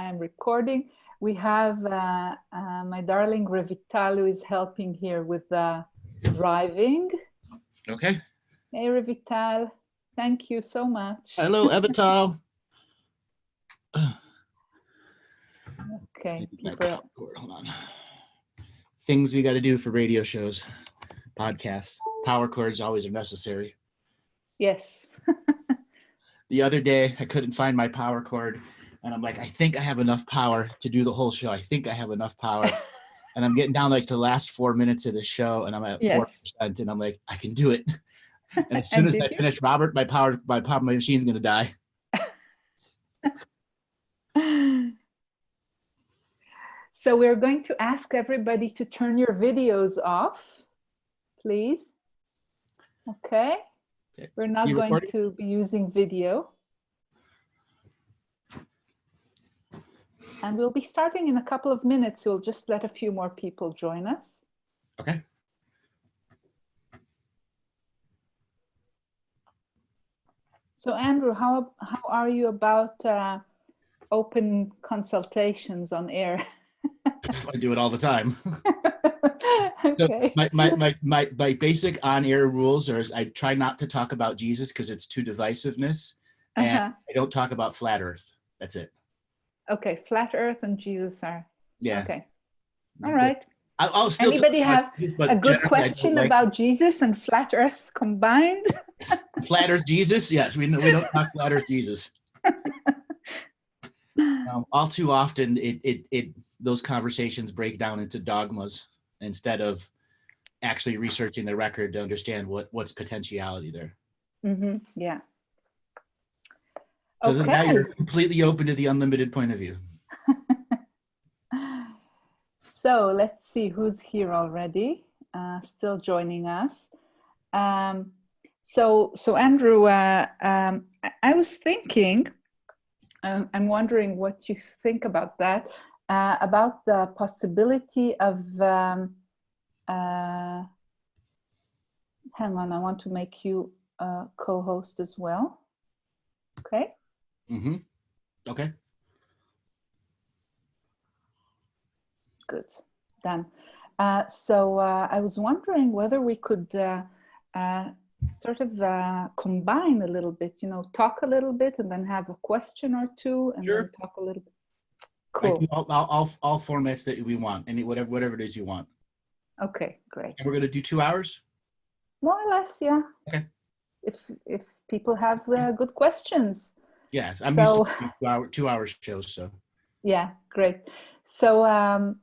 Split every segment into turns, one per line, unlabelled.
am recording. We have my darling Revital, who is helping here with driving.
Okay.
Hey, Revital. Thank you so much.
Hello, Revital.
Okay.
Hold on. Things we got to do for radio shows, podcasts. Power cords always are necessary.
Yes.
The other day, I couldn't find my power cord, and I'm like, I think I have enough power to do the whole show. I think I have enough power. And I'm getting down like the last 4 minutes of the show, and I'm at 4%, and I'm like, I can do it. And as soon as I finish, Robert, my machine's gonna die.
So we're going to ask everybody to turn your videos off, please. Okay. We're not going to be using video. And we'll be starting in a couple of minutes. We'll just let a few more people join us.
Okay.
So Andrew, how are you about open consultations on air?
I do it all the time.
Okay.
So my basic on-air rules are I try not to talk about Jesus because it's too divisiveness, and I don't talk about flat Earth. That's it.
Okay, flat Earth and Jesus are.
Yeah.
Okay. All right.
I'll still.
Anybody have a good question about Jesus and flat Earth combined?
Flat Earth Jesus? Yes, we don't talk flat Earth Jesus. All too often, those conversations break down into dogmas instead of actually researching the record to understand what's potentiality there.
Mm-hmm. Yeah.
So now you're completely open to the unlimited point of view.
So let's see who's here already, still joining us. So Andrew, I was thinking, I'm wondering what you think about that, about the possibility of, hang on, I want to make you a co-host as well. Okay.
Mm-hmm. Okay.
Good. Done. So I was wondering whether we could sort of combine a little bit, talk a little bit and then have a question or two and then talk a little bit. Cool.
All formats that we want, and whatever it is you want.
Okay, great.
And we're going to do 2 hours?
More or less, yeah.
Okay.
If people have good questions.
Yeah, I'm used to 2 hour shows, so.
Yeah, great. So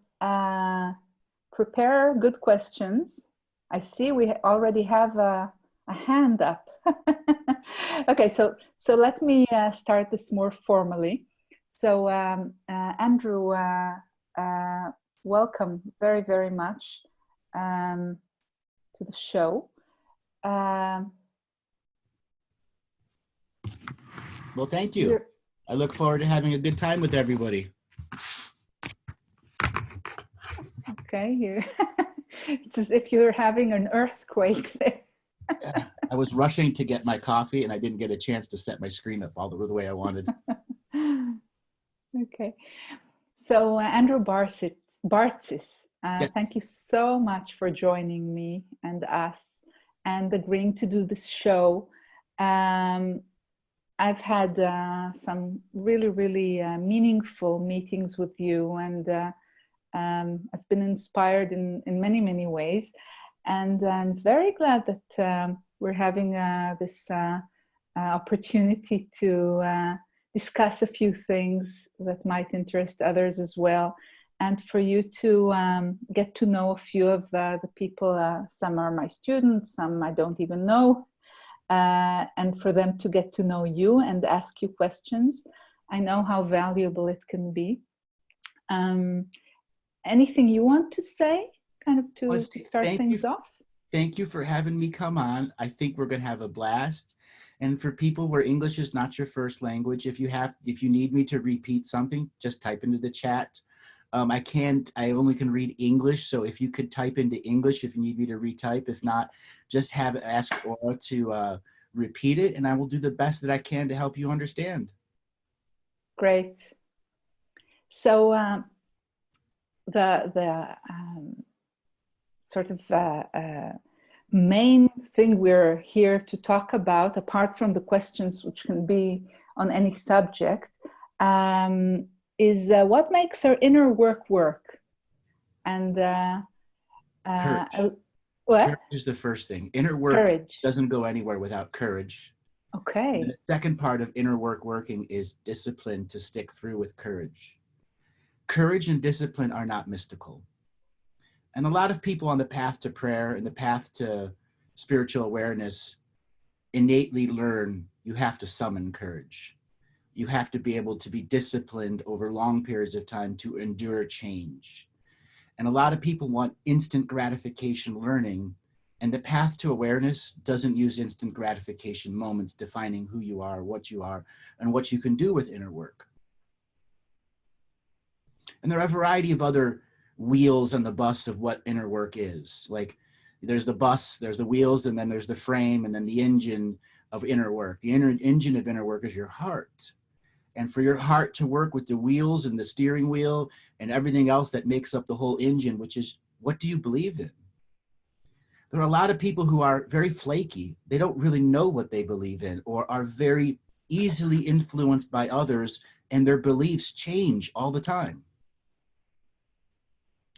prepare good questions. I see we already have a hand up. Okay, so let me start this more formally. So Andrew, welcome very, very much to the show.
Well, thank you. I look forward to having a good time with everybody.
Okay, it's as if you're having an earthquake there.
Yeah, I was rushing to get my coffee and I didn't get a chance to set my screen up all the way I wanted.
Okay, so Andrew Bartzis,
Yes.
Thank you so much for joining me and us and agreeing to do this show. I've had some really, really meaningful meetings with you, and I've been inspired in many, many ways. And I'm very glad that we're having this opportunity to discuss a few things that might interest others as well. And for you to get to know a few of the people, some are my students, some I don't even know. And for them to get to know you and ask you questions. I know how valuable it can be. Anything you want to say, kind of to start things off?
Thank you for having me come on. I think we're going to have a blast. And for people where English is not your first language, if you need me to repeat something, just type into the chat. I only can read English, so if you could type into English if you need me to retype. If not, just ask Ora to repeat it, and I will do the best that I can to help you understand.
Great. So the sort of main thing we're here to talk about, apart from the questions which can be on any subject, is what makes our inner work work. And
courage.
What?
Courage is the first thing. Inner work doesn't go anywhere without courage.
Okay.
And the second part of inner work working is discipline to stick through with courage. Courage and discipline are not mystical. And a lot of people on the path to prayer and the path to spiritual awareness innately learn you have to summon courage. You have to be able to be disciplined over long periods of time to endure change. And a lot of people want instant gratification learning, and the path to awareness doesn't use instant gratification moments defining who you are, and what you can do with inner work. And there are a variety of other wheels on the bus of what inner work is. Like there's the bus, there's the wheels, and then there's the frame, and then the engine of inner work. The engine of inner work is your heart. And for your heart to work with the wheels and the steering wheel and everything else that makes up the whole engine, which is, what do you believe in? There are a lot of people who are very flaky. They don't really know what they believe in, or are very easily influenced by others, and their beliefs change all the time.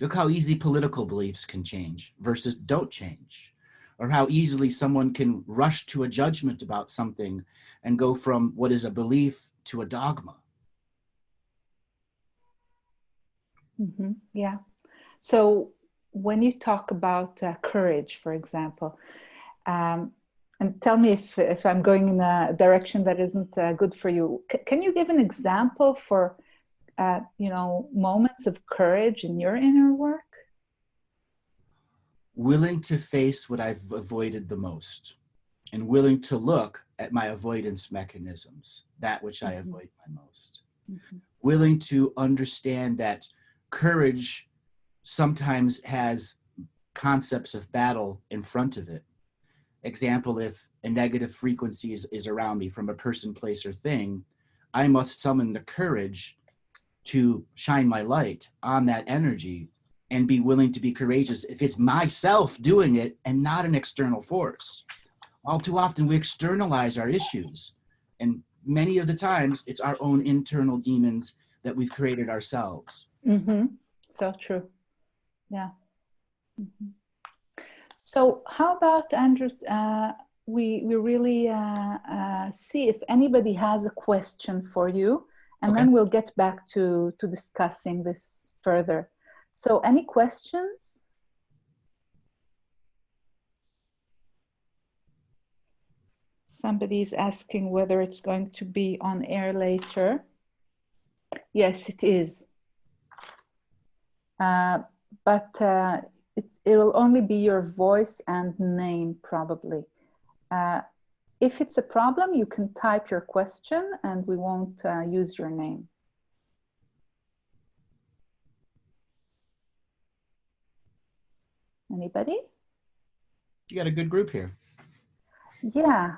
Look how easy political beliefs can change versus don't change, or how easily someone can rush to a judgment about something and go from what is a belief to a dogma.
Mm-hmm. Yeah. So when you talk about courage, for example, and tell me if I'm going in a direction that isn't good for you, can you give an example for moments of courage in your inner work?
Willing to face what I've avoided the most, and willing to look at my avoidance mechanisms, that which I avoid my most. Mm-hmm. Willing to understand that courage sometimes has concepts of battle in front of it. Example, if a negative frequency is around me from a person, place, or thing, I must summon the courage to shine my light on that energy and be willing to be courageous if it's myself doing it and not an external force. All too often we externalize our issues, and many of the times it's our own internal demons that we've created ourselves.
Mm-hmm. So true. Yeah. Mm-hmm. So how about, Andrew, we really see if anybody has a question for you, and then we'll get back to discussing this further. So any questions? Somebody's asking whether it's going to be on air later. Yes, it is. But it will only be your voice and name, probably. If it's a problem, you can type your question and we won't use your name. Anybody?
You got a good group here.
Yeah,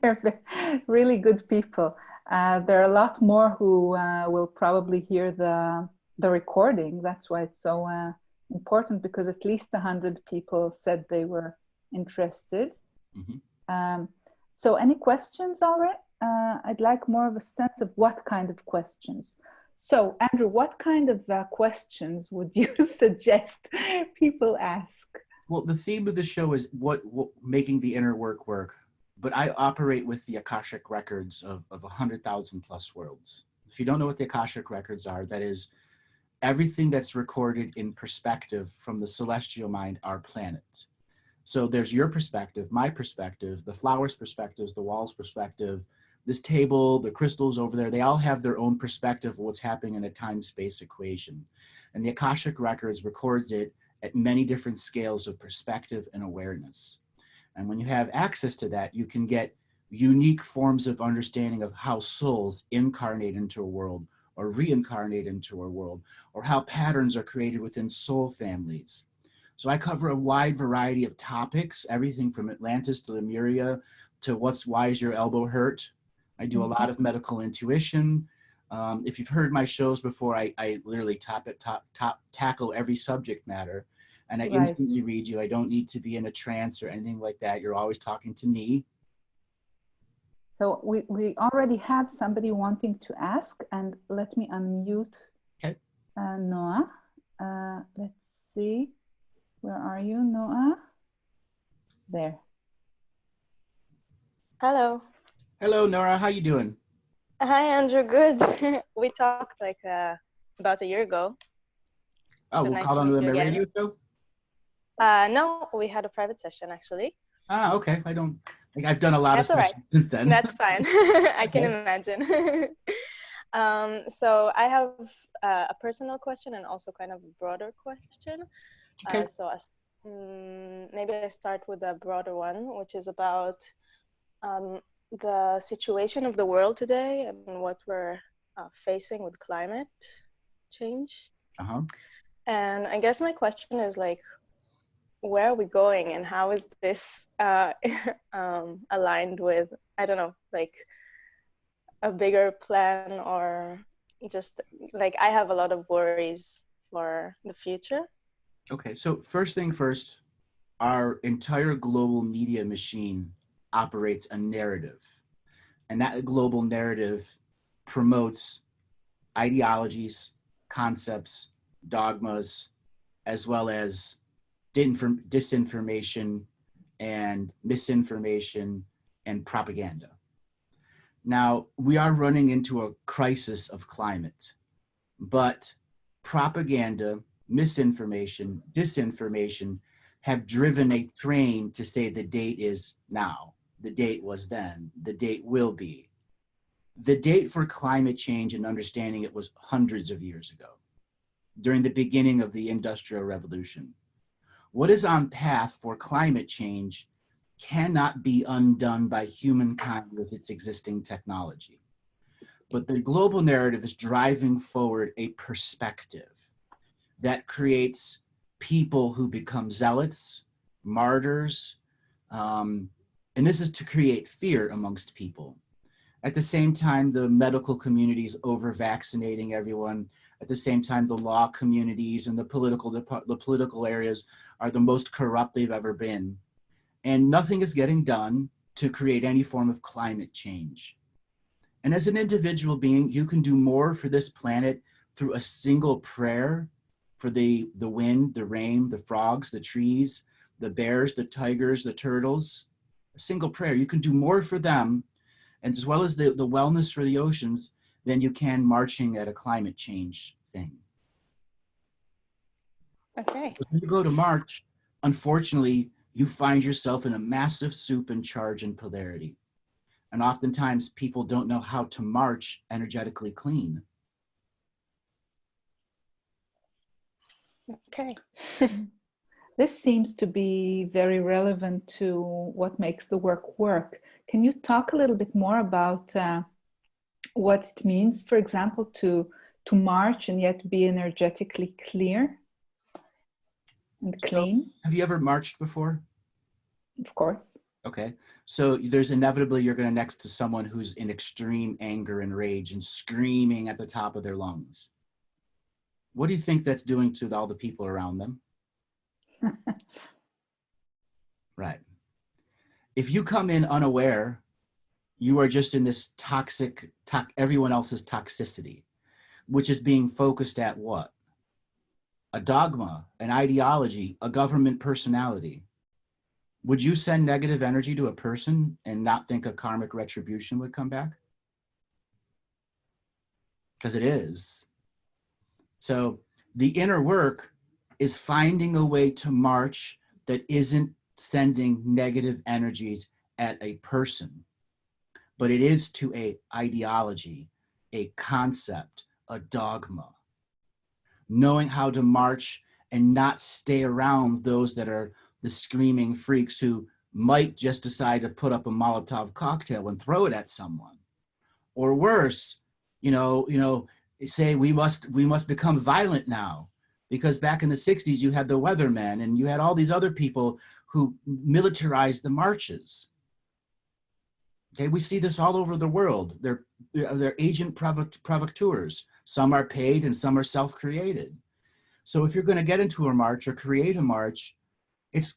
they're really good people. There are a lot more who will probably hear the recording. That's why it's so important, because at least 100 people said they were interested. Mm-hmm. So any questions already? I'd like more of a sense of what kind of questions. So Andrew, what kind of questions would you suggest people ask?
Well, the theme of the show is what making the inner work work. But I operate with the Akashic records of 100,000 plus worlds. If you don't know what the Akashic records are, that is everything that's recorded in perspective from the celestial mind, our planet. So there's your perspective, my perspective, the flowers' perspectives, the walls' perspective, this table, the crystals over there, they all have their own perspective of what's happening in a time-space equation. And the Akashic records records it at many different scales of perspective and awareness. And when you have access to that, you can get unique forms of understanding of how souls incarnate into a world or reincarnate into a world, or how patterns are created within soul families. So I cover a wide variety of topics, everything from Atlantis to Lemuria to why is your elbow hurt? I do a lot of medical intuition. If you've heard my shows before, I literally tackle every subject matter, and I instantly read you. I don't need to be in a trance or anything like that. You're always talking to me.
So we already have somebody wanting to ask, and let me unmute Noah. Let's see. Where are you, Noah? There.
Hello.
Hello, Nora. How you doing?
Hi, Andrew. Good. We talked like about a year ago.
Oh,
so
we'll
nice
call on the radio show?
No, we had a private session actually.
Ah, okay. I've done a lot of sessions since then.
That's fine. I can imagine. So I have a personal question and also kind of a broader question.
Okay.
Maybe I start with a broader one, which is about the situation of the world today and what we're facing with climate change. And I guess my question is like, where are we going and how is this aligned with, I don't know, like a bigger plan, or just like I have a lot of worries for the future.
Okay, so first thing first, our entire global media machine operates a narrative, and that global narrative promotes ideologies, concepts, dogmas, as well as disinformation and misinformation and propaganda. Now, we are running into a crisis of climate, but propaganda, misinformation, disinformation have driven a train to say the date is now, the date was then, the date will be. The date for climate change and understanding it was hundreds of years ago, during the beginning of the Industrial Revolution. What is on path for climate change cannot be undone by humankind with its existing technology. But the global narrative is driving forward a perspective that creates people who become zealots, martyrs, and this is to create fear amongst people. At the same time, the medical community is over-vaccinating everyone. At the same time, the law communities and the political areas are the most corrupt they've ever been. And nothing is getting done to create any form of climate change. And as an individual being, you can do more for this planet through a single prayer for the wind, the rain, the frogs, the trees, the bears, the tigers, the turtles. A single prayer. You can do more for them, and as well as the wellness for the oceans, than you can marching at a climate change thing.
Okay.
When you go to march, unfortunately, you find yourself in a massive soup and charge and polarity. And oftentimes people don't know how to march energetically clean.
Okay.
This seems to be very relevant to what makes the work work. Can you talk a little bit more about what it means, for example, to march and yet be energetically clear and clean?
So, have you ever marched before?
Of course.
Okay. So there's inevitably, you're going to next to someone who's in extreme anger and rage and screaming at the top of their lungs. What do you think that's doing to all the people around them? Right. If you come in unaware, you are just in this toxic, everyone else's toxicity, which is being focused at what? A dogma, an ideology, a government personality. Would you send negative energy to a person and not think a karmic retribution would come back? Because it is. So the inner work is finding a way to march that isn't sending negative energies at a person, but it is to a ideology, a concept, a dogma. Knowing how to march and not stay around those that are the screaming freaks who might just decide to put up a Molotov cocktail and throw it at someone. Or worse, say we must become violent now, because back in the 60s you had the weathermen and you had all these other people who militarized the marches. Okay, we see this all over the world. They're agent provocateurs. Some are paid and some are self-created. So if you're going to get into a march or create a march, it's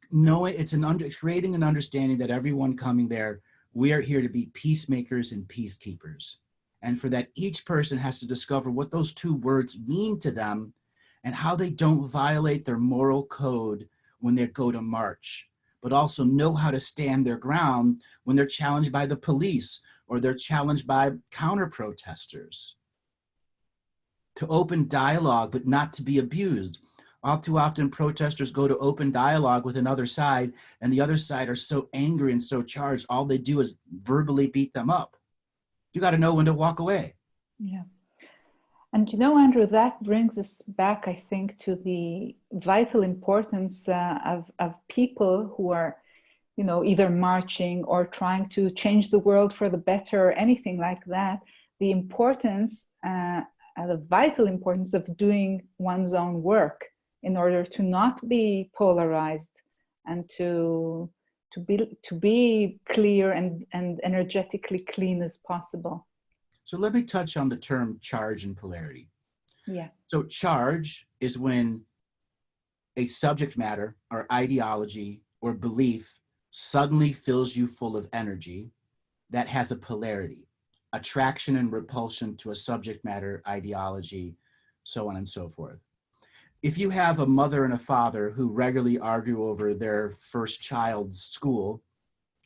creating an understanding that everyone coming there, we are here to be peacemakers and peacekeepers. And for that, each person has to discover what those two words mean to them and how they don't violate their moral code when they go to march, but also know how to stand their ground when they're challenged by the police or they're challenged by counter-protesters. To open dialogue, but not to be abused. All too often, protesters go to open dialogue with another side, and the other side are so angry and so charged, all they do is verbally beat them up. You got to know when to walk away.
Yeah. And you know, Andrew, that brings us back, I think, to the vital importance of people who are, you know, either marching or trying to change the world for the better or anything like that. The importance, the vital importance of doing one's own work in order to not be polarized and to be clear and energetically clean as possible.
So let me touch on the term charge and polarity.
Yeah.
So charge is when a subject matter or ideology or belief suddenly fills you full of energy that has a polarity, attraction and repulsion to a subject matter, ideology, so on and so forth. If you have a mother and a father who regularly argue over their first child's school,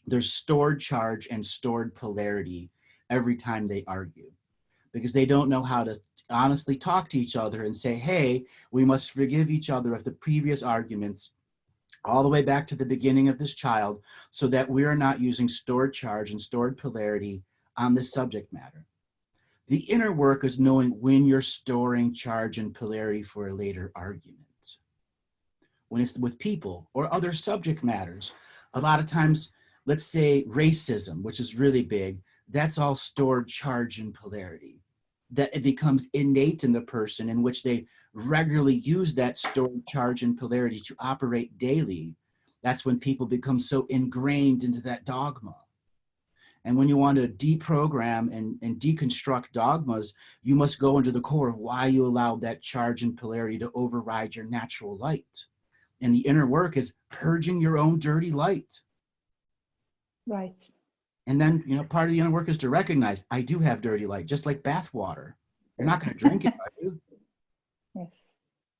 there's stored charge and stored polarity every time they argue, because they don't know how to honestly talk to each other and say, hey, we must forgive each other of the previous arguments all the way back to the beginning of this child, so that we are not using stored charge and stored polarity on this subject matter. The inner work is knowing when you're storing charge and polarity for a later argument. When it's with people or other subject matters, a lot of times, let's say racism, which is really big, that's all stored charge and polarity. That it becomes innate in the person, in which they regularly use that stored charge and polarity to operate daily. That's when people become so ingrained into that dogma. And when you want to deprogram and deconstruct dogmas, you must go into the core of why you allowed that charge and polarity to override your natural light. And the inner work is purging your own dirty light.
Right.
And then, you know, part of the inner work is to recognize, I do have dirty light, just like bath water. You're not going to drink it, are you?
Yes.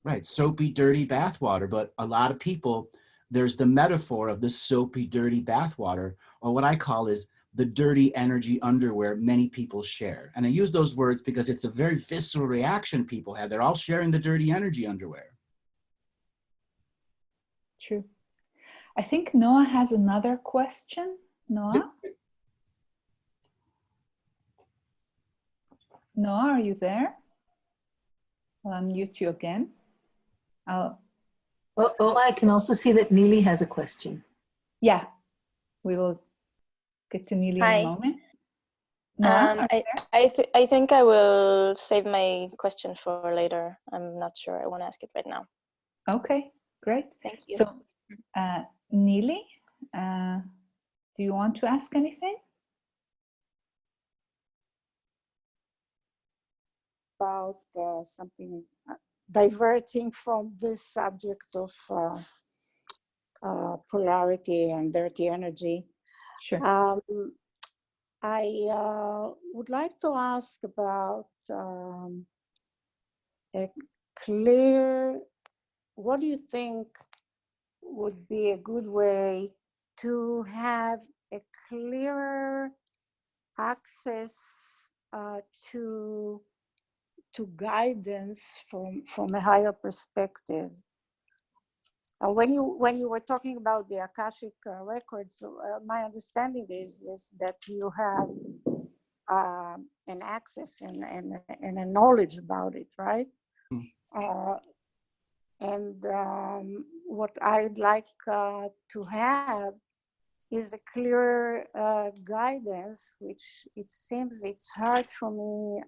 Right, soapy, dirty bath water. But a lot of people, there's the metaphor of the soapy, dirty bath water, or what I call is the dirty energy underwear many people share. And I use those words because it's a very visceral reaction people have. They're all sharing the dirty energy underwear.
True. I think Noah has another question. Noah? Noah, are you there? I'll unmute you again.
Oh, I can also see that Neely has a question.
Yeah, we will get to Neely in a moment. Noah,
I think I will save my question for later. I'm not sure. I want to ask it right now.
Okay, great.
Thank you.
So, Neely, do you want to ask anything?
About something diverting from this subject of polarity and dirty energy.
Sure.
I would like to ask about what do you think would be a good way to have a clearer access to guidance from a higher perspective? When you were talking about the Akashic records, my understanding is that you have an access and a knowledge about it, right? And what I'd like to have is a clear guidance, which it seems it's hard for me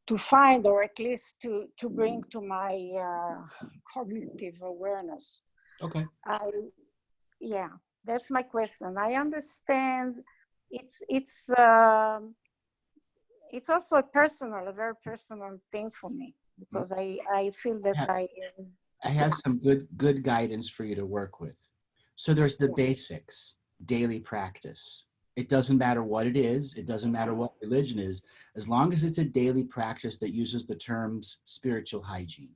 to find, or at least to bring to my cognitive awareness.
Okay.
Yeah, That's my question. I understand it's also a very personal thing for me, because I feel that
I have some good guidance for you to work with. So there's the basics, daily practice. It doesn't matter what it is. It doesn't matter what religion is, as long as it's a daily practice that uses the terms spiritual hygiene.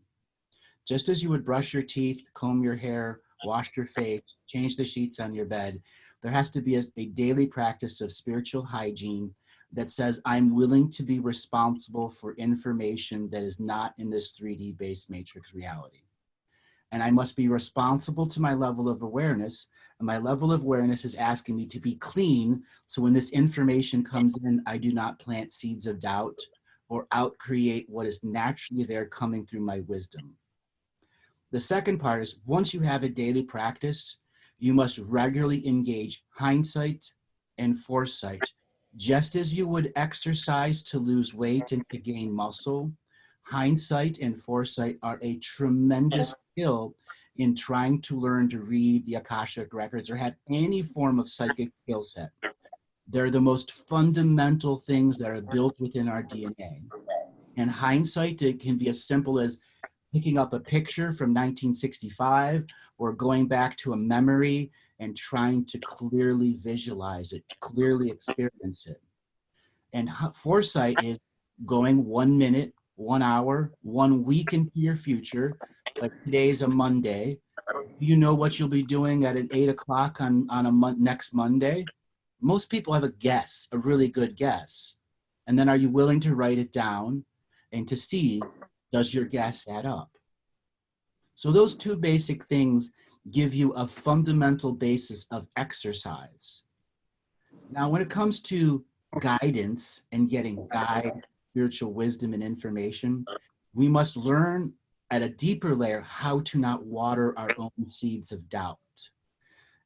Just as you would brush your teeth, comb your hair, wash your face, change the sheets on your bed, there has to be a daily practice of spiritual hygiene that says, I'm willing to be responsible for information that is not in this 3D based matrix reality. And I must be responsible to my level of awareness. And my level of awareness is asking me to be clean. So when this information comes in, I do not plant seeds of doubt or outcreate what is naturally there coming through my wisdom. The second part is, once you have a daily practice, you must regularly engage hindsight and foresight. Just as you would exercise to lose weight and to gain muscle, hindsight and foresight are a tremendous skill in trying to learn to read the Akashic records or have any form of psychic skill set. They're the most fundamental things that are built within our DNA. And hindsight, it can be as simple as picking up a picture from 1965 or going back to a memory and trying to clearly visualize it, clearly experience it. And foresight is going 1 minute, 1 hour, 1 week into your future. Like today's a Monday. You know what you'll be doing at 8 o'clock on next Monday? Most people have a guess, a really good guess. And then are you willing to write it down and to see, does your guess add up? So those two basic things give you a fundamental basis of exercise. Now, when it comes to guidance and getting guide, spiritual wisdom and information, we must learn at a deeper layer how to not water our own seeds of doubt.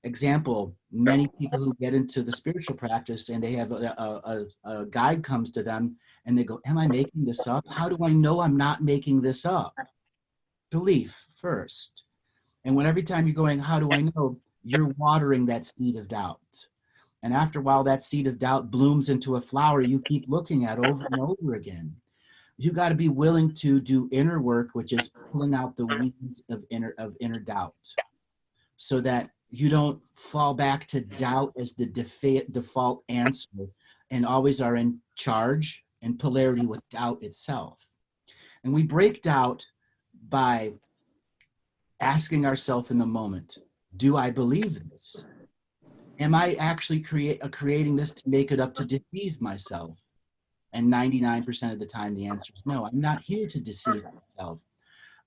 Example, many people who get into the spiritual practice and they have a guide comes to them and they go, am I making this up? How do I know I'm not making this up? Belief first. And when every time you're going, how do I know? You're watering that seed of doubt. And after a while, that seed of doubt blooms into a flower you keep looking at over and over again. You got to be willing to do inner work, which is pulling out the weeds of inner doubt, so that you don't fall back to doubt as the default answer and always are in charge and polarity with doubt itself. And we break doubt by asking ourselves in the moment, do I believe this? Am I actually creating this to make it up to deceive myself? And 99% of the time, the answer is no. I'm not here to deceive myself.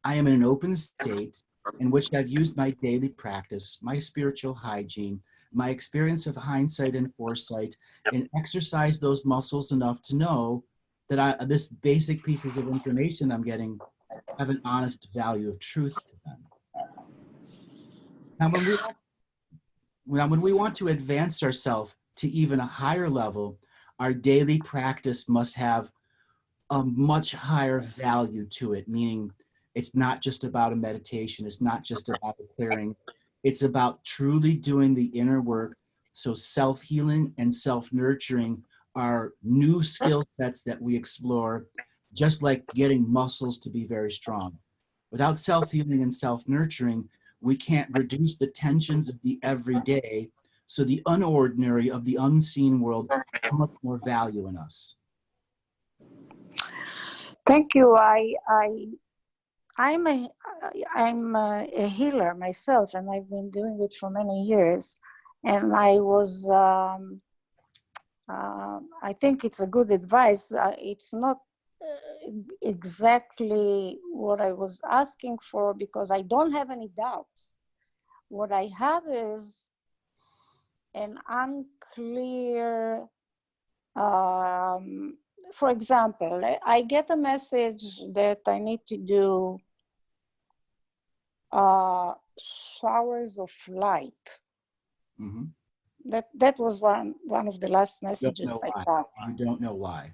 I am in an open state in which I've used my daily practice, my spiritual hygiene, my experience of hindsight and foresight, and exercise those muscles enough to know that this basic pieces of information I'm getting have an honest value of truth to them. Now, when we want to advance ourselves to even a higher level, our daily practice must have a much higher value to it, meaning it's not just about a meditation, it's not just about a clearing, it's about truly doing the inner work. So self-healing and self-nurturing are new skill sets that we explore, just like getting muscles to be very strong. Without self-healing and self-nurturing, we can't reduce the tensions of the everyday, so the unordinary of the unseen world has much more value in us.
Thank you. I'm a healer myself, and I've been doing it for many years. And I was, I think it's a good advice. It's not exactly what I was asking for, because I don't have any doubts. What I have is an unclear, for example, I get a message that I need to do showers of light.
Mm-hmm.
That was one of the last messages I got.
You don't know why.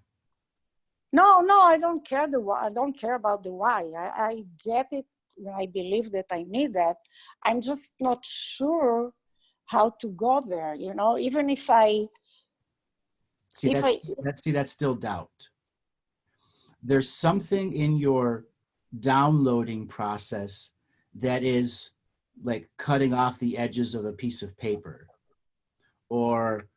No, I don't care I don't care about the why. I get it. I believe that I need that. I'm just not sure how to go there, you know, even if I...
That's still doubt. There's something in your downloading process that is like cutting off the edges of a piece of paper, or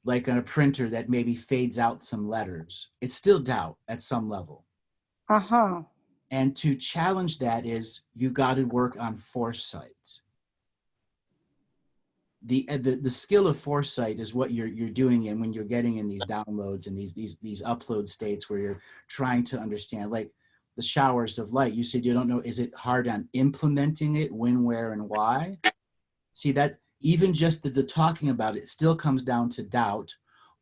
like on a printer that maybe fades out some letters. It's still doubt at some level.
Uh-huh.
And to challenge that is you got to work on foresight. The skill of foresight is what you're doing in when you're getting in these downloads and these upload states where you're trying to understand, like the showers of light. You said you don't know, is it hard on implementing it, when, where, and why? See, that even just the talking about it still comes down to doubt,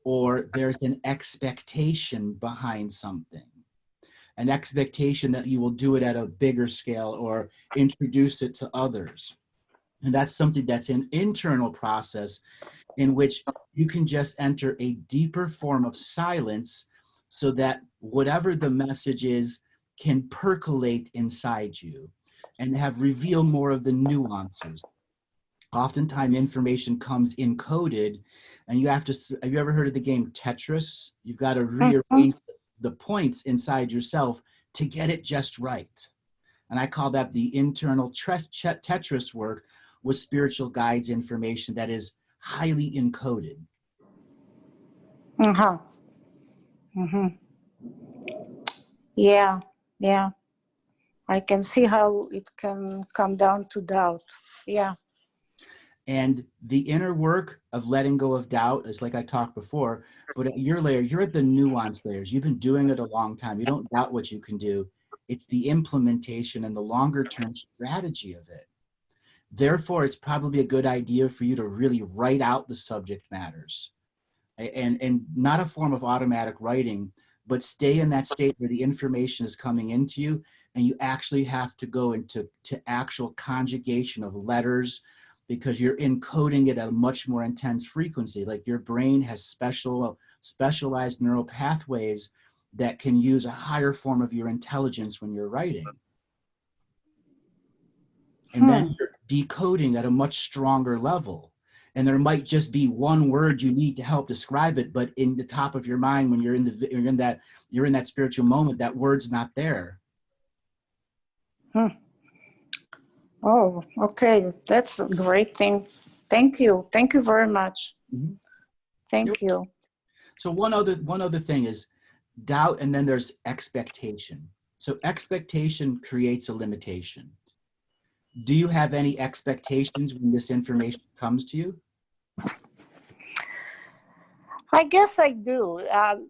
or there's an expectation behind something. An expectation that you will do it at a bigger scale or introduce it to others. And that's something that's an internal process in which you can just enter a deeper form of silence so that whatever the message is can percolate inside you and have revealed more of the nuances. Oftentimes information comes encoded, and you have you ever heard of the game Tetris? You've got to rearrange the points inside yourself to get it just right. And I call that the internal Tetris work with spiritual guides information that is highly encoded.
Uh-huh. Mm-hmm. Yeah, yeah. I can see how it can come down to doubt. Yeah.
And the inner work of letting go of doubt is like I talked before, but at your layer, you're at the nuance layers. You've been doing it a long time. You don't doubt what you can do. It's the implementation and the longer term strategy of it. Therefore, it's probably a good idea for you to really write out the subject matters, and not a form of automatic writing, but stay in that state where the information is coming into you and you actually have to go into actual conjugation of letters, because you're encoding it at a much more intense frequency. Like your brain has specialized neural pathways that can use a higher form of your intelligence when you're writing. And then you're decoding at a much stronger level. And there might just be one word you need to help describe it, but in the top of your mind, when you're in that spiritual moment, that word's not there.
Oh, okay. That's a great thing. Thank you. Thank you very much.
Mm-hmm.
Thank you.
So one other thing is doubt, and then there's expectation. So expectation creates a limitation. Do you have any expectations when this information comes to you?
I guess I do,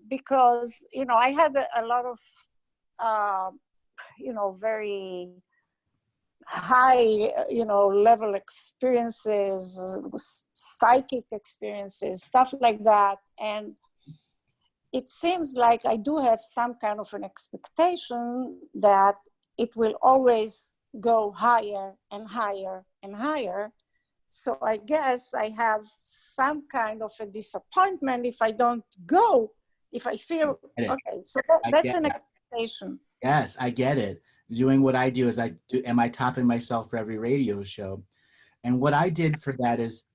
because, you know, I had a lot of, you know, very high, you know, level experiences, psychic experiences, stuff like that. And it seems like I do have some kind of an expectation that it will always go higher and higher and higher. So I guess I have some kind of a disappointment if I don't go, if I feel, okay, so that's an expectation.
Yes, I get it. Doing what I do is am I topping myself for every radio show? And what I did for that is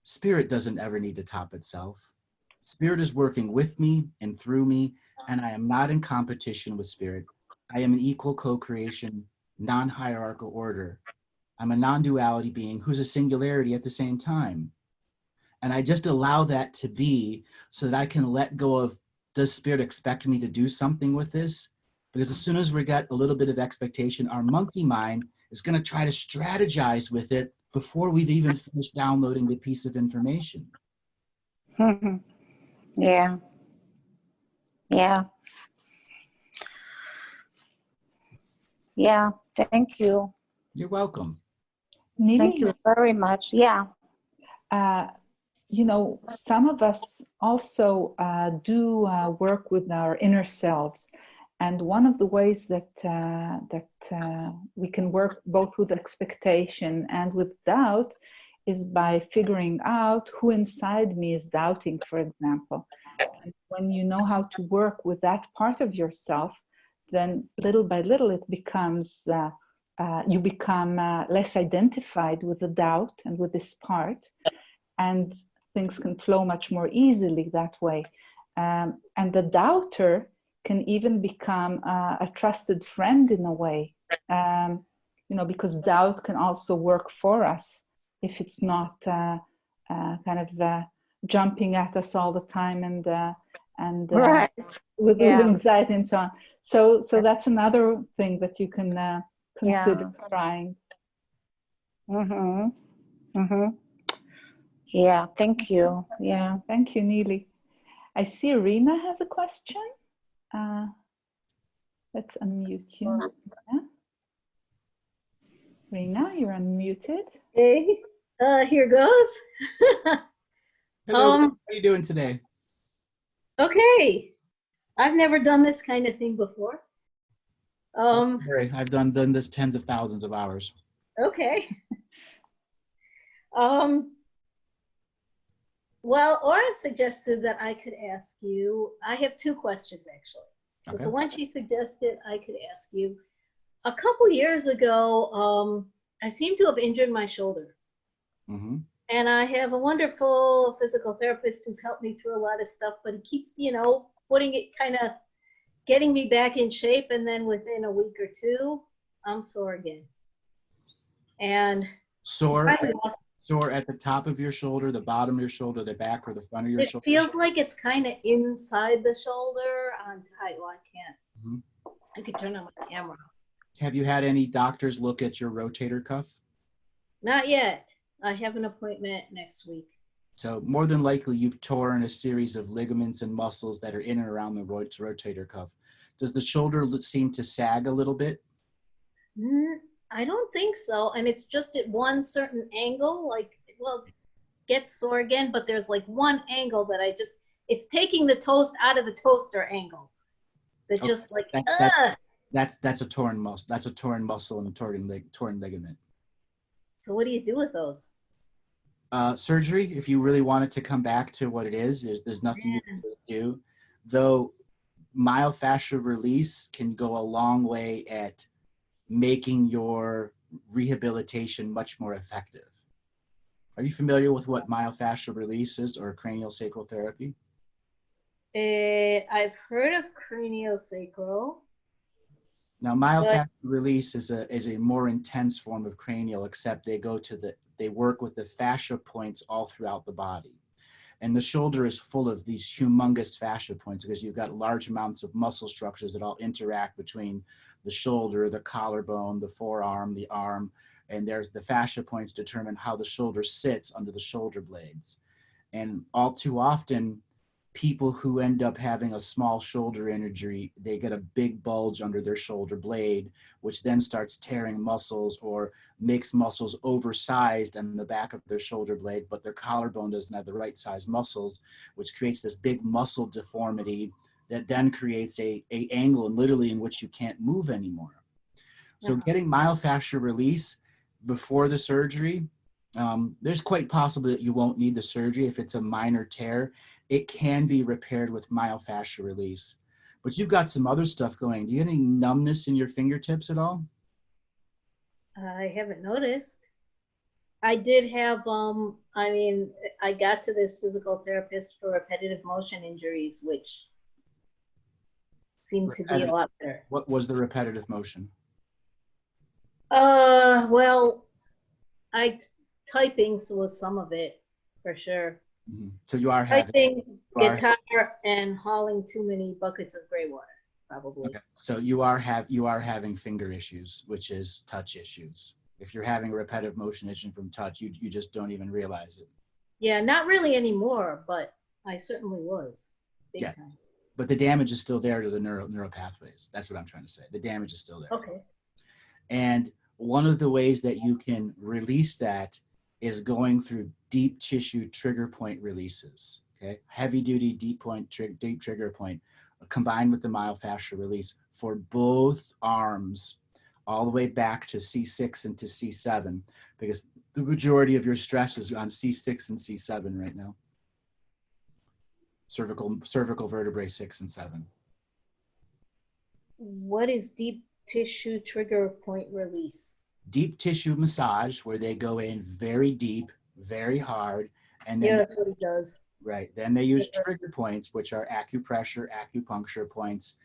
spirit doesn't ever need to top itself. Spirit is working with me and through me, and I am not in competition with spirit. I am an equal co-creation, non-hierarchical order. I'm a non-duality being who's a singularity at the same time. And I just allow that to be so that I can let go of, does spirit expect me to do something with this? Because as soon as we got a little bit of expectation, our monkey mind is going to try to strategize with it before we've even finished downloading the piece of information.
Yeah. Yeah. Yeah. Thank you.
You're welcome.
Nili,
Thank you very much. Yeah.
You know, some of us also do work with our inner selves. And one of the ways that we can work both with expectation and with doubt is by figuring out who inside me is doubting, for example. And when you know how to work with that part of yourself, then little by little it becomes, you become less identified with the doubt and with this part. and things can flow much more easily that way. And the doubter can even become a trusted friend in a way, because doubt can also work for us if it's not jumping at us all the time and
Right.
with
Yeah.
anxiety and so on. So that's another thing that you can consider trying.
Mm-hmm. Mm-hmm. Yeah, thank you. Yeah.
Thank you, Neely. I see Rena has a question. Let's unmute you. Rena, you're unmuted.
Hey, here goes.
Hello, how are you doing today?
Okay. I've never done this kind of thing before.
I've done this tens of thousands of hours.
Okay. Well, Ora suggested that I could ask you, I have two questions actually. But the one she suggested I could ask you, a couple years ago, I seem to have injured my shoulder.
Mm-hmm.
And I have a wonderful physical therapist who's helped me through a lot of stuff, but he keeps, putting it getting me back in shape. And then within a week or two, I'm sore again. And
Sore at the top of your shoulder, the bottom of your shoulder, the back or the front of your shoulder?
It feels like it's kind of inside the shoulder on tight. Well, I can't.
Mm-hmm.
I could turn on my camera.
Have you had any doctors look at your rotator cuff?
Not yet. I have an appointment next week.
So more than likely you've torn a series of ligaments and muscles that are in and around the rotator cuff. Does the shoulder seem to sag a little bit?
I don't think so. And it's just at one certain angle, it gets sore again, but there's one angle that it's taking the toast out of the toaster angle. That's just
That's a torn muscle. That's a torn muscle and a torn ligament.
So what do you do with those?
Surgery, if you really want it to come back to what it is, there's nothing you can really do. Though myofascial release can go a long way at making your rehabilitation much more effective. Are you familiar with what myofascial release is or craniosacral therapy?
I've heard of craniosacral.
Now, myofascial release is a more intense form of cranial, except they work with the fascia points all throughout the body. And the shoulder is full of these humongous fascia points because you've got large amounts of muscle structures that all interact between the shoulder, the collarbone, the forearm, the arm, and the fascia points determine how the shoulder sits under the shoulder blades. And all too often, people who end up having a small shoulder injury, they get a big bulge under their shoulder blade, which then starts tearing muscles or makes muscles oversized on the back of their shoulder blade, but their collarbone doesn't have the right size muscles, which creates this big muscle deformity that then creates a angle literally in which you can't move anymore. So getting myofascial release before the surgery, there's quite possible that you won't need the surgery if it's a minor tear. It can be repaired with myofascial release. But you've got some other stuff going. Do you get any numbness in your fingertips at all?
I haven't noticed. I did have, I got to this physical therapist for repetitive motion injuries, which seemed to be a lot better.
What was the repetitive motion?
Well, typing was some of it, for sure.
Mm-hmm. So you are
typing, guitar, and hauling too many buckets of gray water, probably.
Okay. So you are having finger issues, which is touch issues. If you're having a repetitive motion issue from touch, you just don't even realize it.
Yeah, not really anymore, but I certainly was. Big time.
But the damage is still there to the neural pathways. That's what I'm trying to say. The damage is still there.
Okay.
And one of the ways that you can release that is going through deep tissue trigger point releases. Okay, heavy duty deep trigger point combined with the myofascial release for both arms, all the way back to C6 and to C7, because the majority of your stress is on C6 and C7 right now. Cervical vertebrae 6 and 7.
What is deep tissue trigger point release?
Deep tissue massage, where they go in very deep, very hard, And then,
yeah, that's what he does.
right. Then they use trigger points, which are acupressure, acupuncture points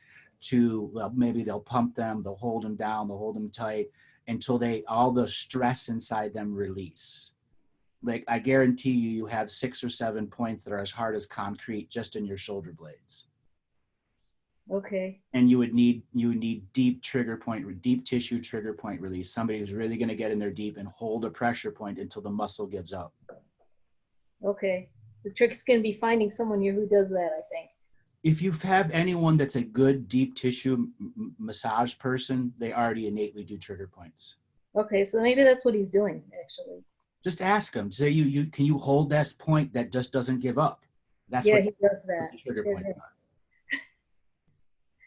to, well, maybe they'll pump them, they'll hold them down, they'll hold them tight until all the stress inside them release. Like, I guarantee you have 6 or 7 points that are as hard as concrete just in your shoulder blades.
Okay.
And you would need deep tissue trigger point release. Somebody who's really going to get in there deep and hold a pressure point until the muscle gives up.
Okay. The trick's going to be finding someone here who does that, I think.
If you have anyone that's a good deep tissue massage person, they already innately do trigger points.
Okay, so maybe that's what he's doing, actually.
Just ask him. Say, can you hold this point that just doesn't give up? That's
yeah,
what
he does that.
the trigger point does.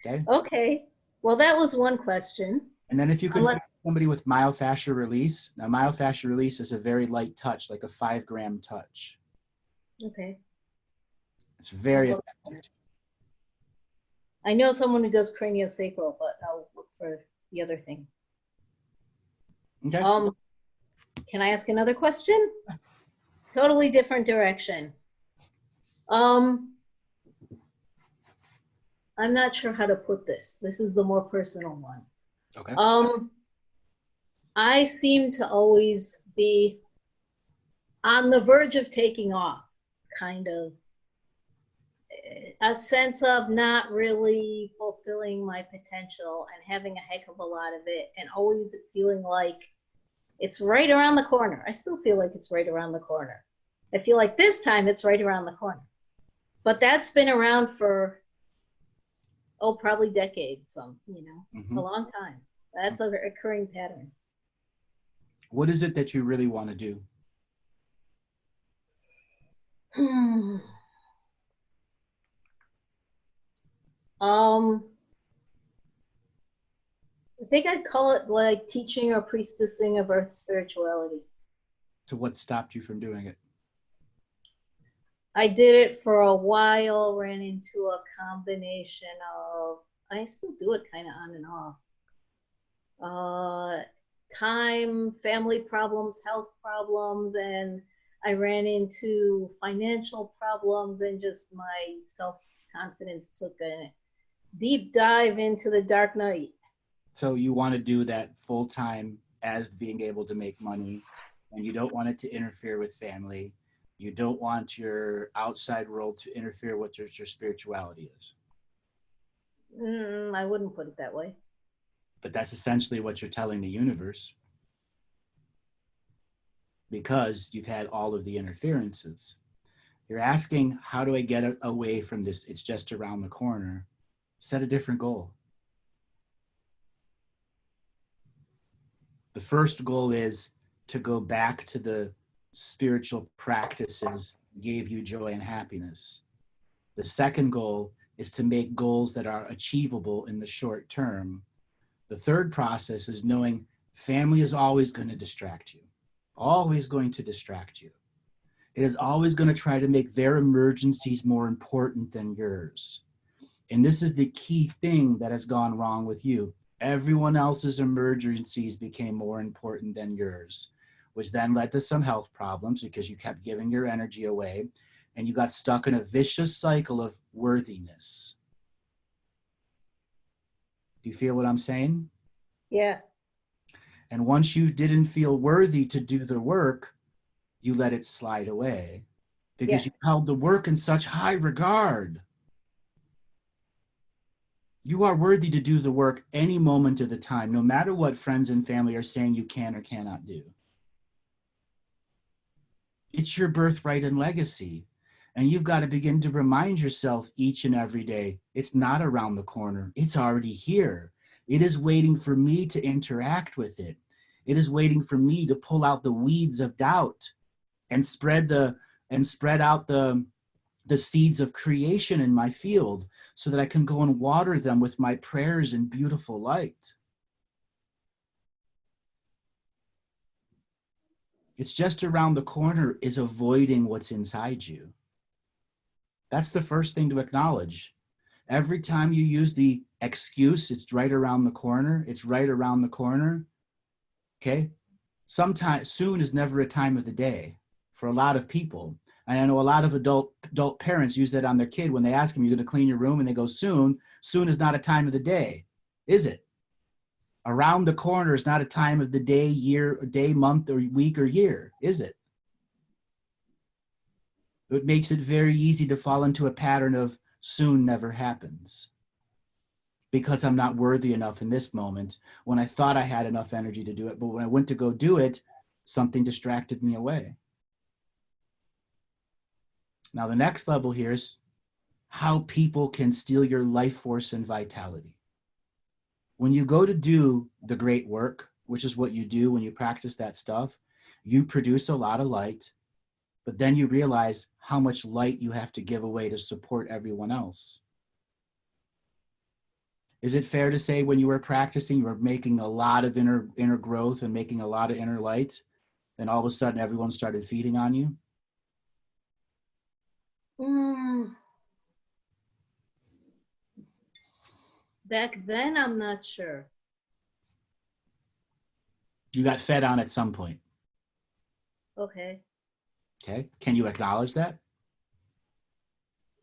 Okay.
Okay. Well, that was one question.
And then if you could find somebody with myofascial release, now myofascial release is a very light touch, like a 5-gram touch.
Okay.
It's very effective.
I know someone who does craniosacral, but I'll look for the other thing.
Okay.
Can I ask another question? Totally different direction. I'm not sure how to put this. This is the more personal one.
Okay.
I seem to always be on the verge of taking off, kind of. A sense of not really fulfilling my potential and having a heck of a lot of it, and always feeling like it's right around the corner. I still feel like it's right around the corner. I feel like this time it's right around the corner. But that's been around for, probably decades, a long time. That's a recurring pattern.
What is it that you really want to do?
I think I'd call it like teaching or priestessing of earth spirituality.
So what stopped you from doing it?
I did it for a while, ran into a combination of, I still do it kind of on and off. Time, family problems, health problems, and I ran into financial problems, and just my self-confidence took a deep dive into the dark night.
So you want to do that full time as being able to make money, and you don't want it to interfere with family. You don't want your outside world to interfere with what your spirituality is.
I wouldn't put it that way.
But that's essentially what you're telling the universe, because you've had all of the interferences. You're asking, how do I get away from this? It's just around the corner. Set a different goal. The first goal is to go back to the spiritual practices that gave you joy and happiness. The second goal is to make goals that are achievable in the short term. The third process is knowing family is always going to distract you, always going to distract you. It is always going to try to make their emergencies more important than yours. And this is the key thing that has gone wrong with you. Everyone else's emergencies became more important than yours, which then led to some health problems because you kept giving your energy away, and you got stuck in a vicious cycle of worthiness. Do you feel what I'm saying?
Yeah.
And once you didn't feel worthy to do the work, you let it slide away because you held the work in such high regard. You are worthy to do the work any moment of the time, no matter what friends and family are saying you can or cannot do. It's your birthright and legacy. And you've got to begin to remind yourself each and every day, it's not around the corner. It's already here. It is waiting for me to interact with it. It is waiting for me to pull out the weeds of doubt and spread out the seeds of creation in my field so that I can go and water them with my prayers and beautiful light. It's just around the corner is avoiding what's inside you. That's the first thing to acknowledge. Every time you use the excuse, it's right around the corner, it's right around the corner, okay? Sometime soon is never a time of the day for a lot of people, And I know a lot of adult parents use that on their kid when they ask them, you're going to clean your room? And they go, soon. Soon is not a time of the day, is it? Around the corner is not a time of the day, year, day, month, or week, or year, is it? It makes it very easy to fall into a pattern of soon never happens. Because I'm not worthy enough in this moment when I thought I had enough energy to do it. But when I went to go do it, something distracted me away. Now, the next level here is how people can steal your life force and vitality. When you go to do the great work, which is what you do when you practice that stuff, you produce a lot of light, but then you realize how much light you have to give away to support everyone else. Is it fair to say when you were practicing, you were making a lot of inner growth and making a lot of inner light, then all of a sudden everyone started feeding on you?
Back then, I'm not sure.
You got fed on at some point.
Okay.
Okay. Can you acknowledge that?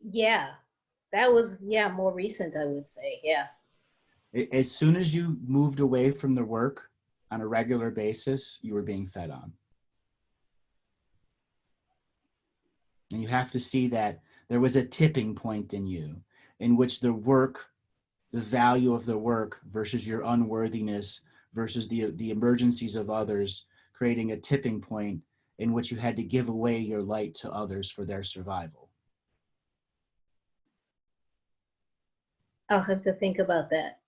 Yeah. That was, more recent, I would say. Yeah.
As soon as you moved away from the work on a regular basis, you were being fed on. And you have to see that there was a tipping point in you in which the work, the value of the work versus your unworthiness versus the emergencies of others, creating a tipping point in which you had to give away your light to others for their survival.
I'll have to think about that.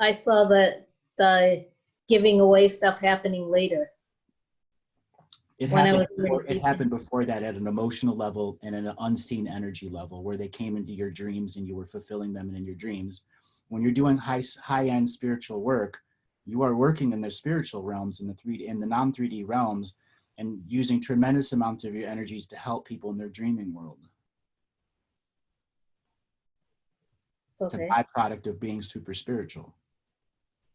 I saw that the giving away stuff happening later.
It happened before that at an emotional level and an unseen energy level where they came into your dreams and you were fulfilling them in your dreams. When you're doing high-end spiritual work, you are working in the spiritual realms, in the non-3D realms, and using tremendous amounts of your energies to help people in their dreaming world.
Okay.
It's a byproduct of being super spiritual.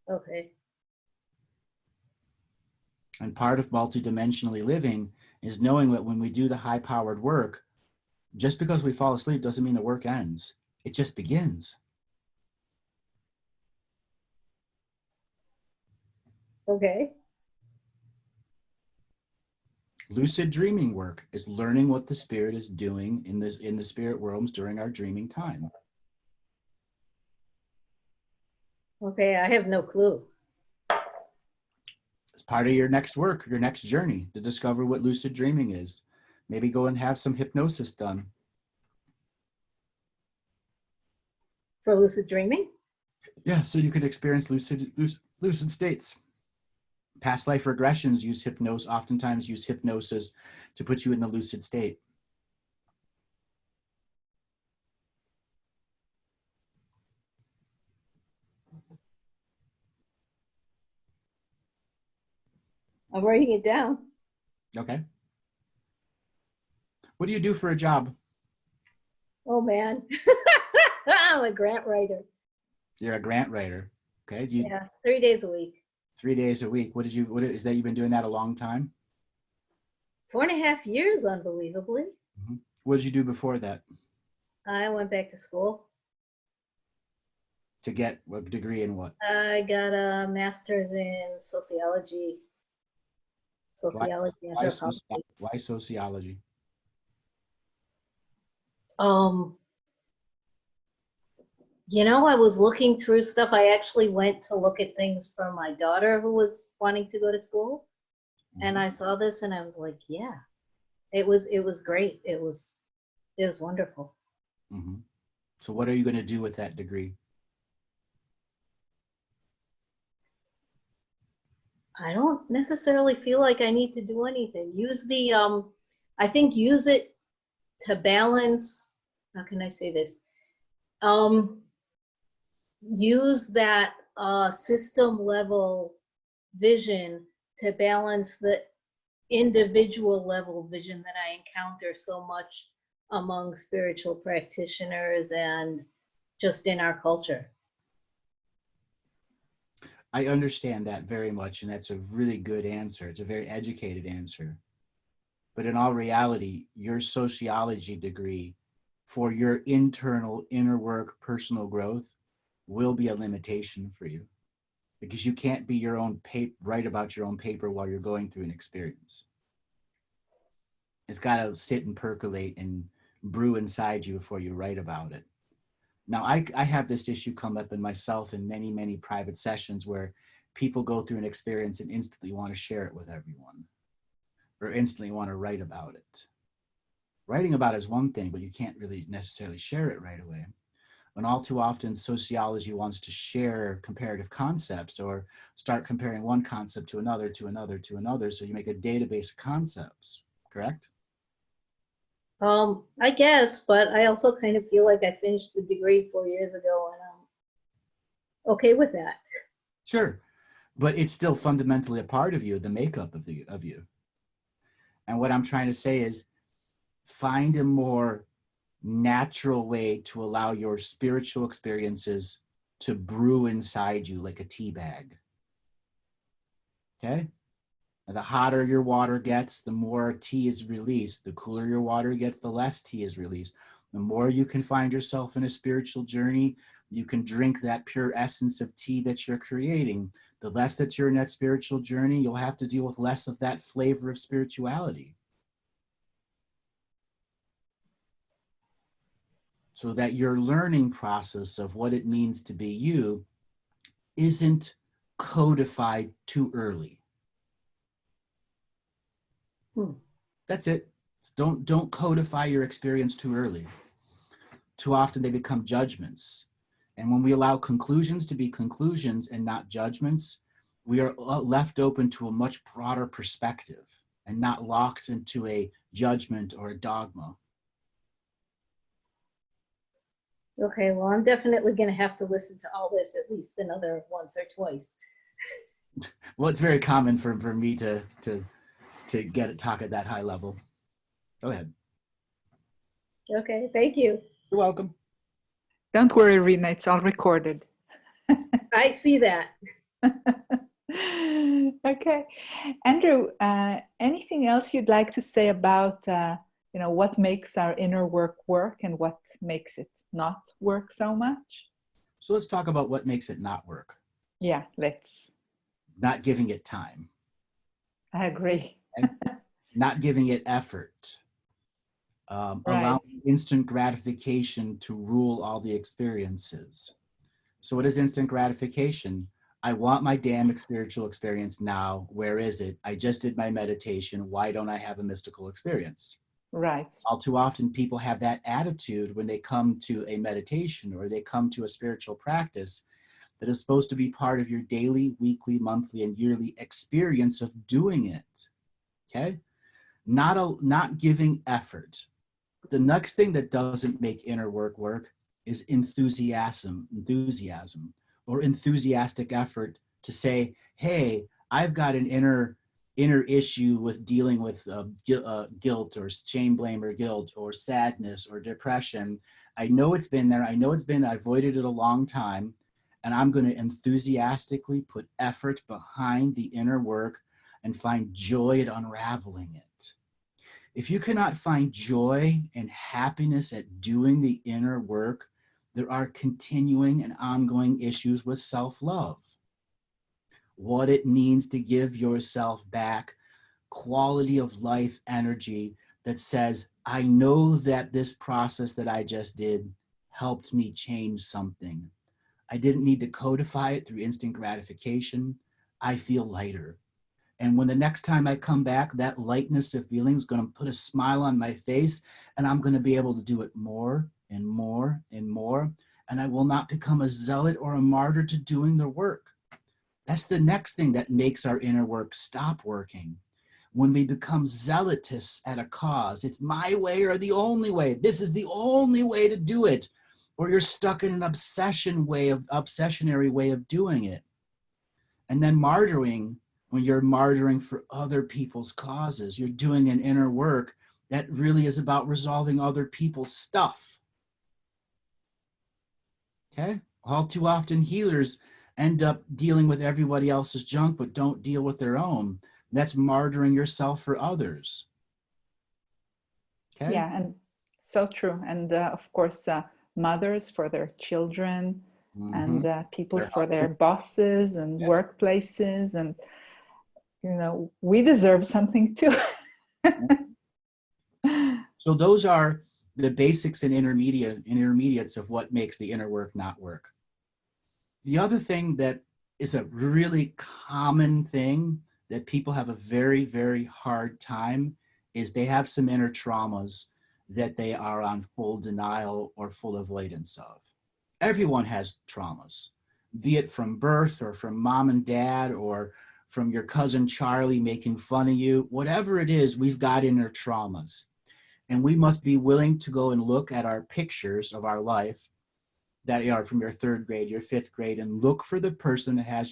Okay.
And part of multidimensionally living is knowing that when we do the high-powered work, just because we fall asleep doesn't mean the work ends. It just begins.
Okay.
Lucid dreaming work is learning what the spirit is doing in the spirit realms during our dreaming time.
Okay, I have no clue.
It's part of your next work, your next journey to discover what lucid dreaming is. Maybe go and have some hypnosis done.
For lucid dreaming?
Yeah, so you can experience lucid states. Past life regressions oftentimes use hypnosis to put you in the lucid state.
I'm writing it down.
Okay. What do you do for a job?
Oh, man. I'm a grant writer.
You're a grant writer. Okay.
Yeah, 3 days a week.
3 days a week. What is that? You've been doing that a long time?
4.5 years, unbelievably.
Mm-hmm. What did you do before that?
I went back to school.
To get a degree in what?
I got a master's in sociology.
Why sociology?
I was looking through stuff. I actually went to look at things for my daughter who was wanting to go to school. Mm-hmm. And I saw this and I was like, yeah, it was great. It was wonderful.
Mm-hmm. So what are you going to do with that degree?
I don't necessarily feel like I need to do anything. Use it to balance, how can I say this? Use that system level vision to balance the individual level vision that I encounter so much among spiritual practitioners and just in our culture.
I understand that very much, and that's a really good answer. It's a very educated answer. But in all reality, your sociology degree for your internal inner work, personal growth will be a limitation for you, because you can't be your own write about your own paper while you're going through an experience. It's got to sit and percolate and brew inside you before you write about it. Now, I have this issue come up in myself in many, many private sessions where people go through an experience and instantly want to share it with everyone, or instantly want to write about it. Writing about it is one thing, but you can't really necessarily share it right away. And all too often, sociology wants to share comparative concepts or start comparing one concept to another, to another, to another. So you make a database of concepts, correct?
I guess, but I also kind of feel like I finished the degree 4 years ago, and I'm okay with that.
Sure, but it's still fundamentally a part of you, the makeup of you. And what I'm trying to say is, find a more natural way to allow your spiritual experiences to brew inside you like a tea bag. Okay? And the hotter your water gets, the more tea is released. The cooler your water gets, the less tea is released. The more you can find yourself in a spiritual journey, you can drink that pure essence of tea that you're creating. The less that you're in that spiritual journey, you'll have to deal with less of that flavor of spirituality. So that your learning process of what it means to be you isn't codified too early. That's it. Don't codify your experience too early. Too often they become judgments. And when we allow conclusions to be conclusions and not judgments, we are left open to a much broader perspective and not locked into a judgment or a dogma.
Okay, well, I'm definitely going to have to listen to all this at least another once or twice.
Well, it's very common for me to talk at that high level. Go ahead.
Okay, thank you.
You're welcome.
Don't worry, Rena, it's all recorded.
I see that.
Okay. Andrew, anything else you'd like to say about what makes our inner work and what makes it not work so much?
So let's talk about what makes it not work.
Yeah, let's.
Not giving it time.
I agree.
Not giving it effort.
Right.
Allowing instant gratification to rule all the experiences. So what is instant gratification? I want my damn spiritual experience now. Where is it? I just did my meditation. Why don't I have a mystical experience?
Right.
All too often people have that attitude when they come to a meditation or they come to a spiritual practice that is supposed to be part of your daily, weekly, monthly, and yearly experience of doing it. Okay? Not giving effort. The next thing that doesn't make inner work is enthusiasm or enthusiastic effort to say, hey, I've got an inner issue with dealing with guilt or shame, blame, or guilt or sadness or depression. I know it's been there. I avoided it a long time, and I'm going to enthusiastically put effort behind the inner work and find joy at unraveling it. If you cannot find joy and happiness at doing the inner work, there are continuing and ongoing issues with self-love. What it means to give yourself back quality of life energy that says, I know that this process that I just did helped me change something. I didn't need to codify it through instant gratification. I feel lighter. And when the next time I come back, that lightness of feeling is going to put a smile on my face, and I'm going to be able to do it more and more and more. And I will not become a zealot or a martyr to doing the work. That's the next thing that makes our inner work stop working. When we become zealotous at a cause, it's my way or the only way. This is the only way to do it. Or you're stuck in an obsessionary way of doing it. And then martyring, when you're martyring for other people's causes, you're doing an inner work that really is about resolving other people's stuff. Okay? All too often healers end up dealing with everybody else's junk, but don't deal with their own. That's martyring yourself for others. Okay?
Yeah, and so true. And of course, mothers for their children, and people for their bosses and workplaces, and we deserve something too.
So those are the basics and intermediates of what makes the inner work not work. The other thing that is a really common thing that people have a very, very hard time is they have some inner traumas that they are on full denial or full avoidance of. Everyone has traumas, be it from birth or from mom and dad or from your cousin Charlie making fun of you. Whatever it is, we've got inner traumas. And we must be willing to go and look at our pictures of our life that are from your 3rd grade, your 5th grade, and look for the person that has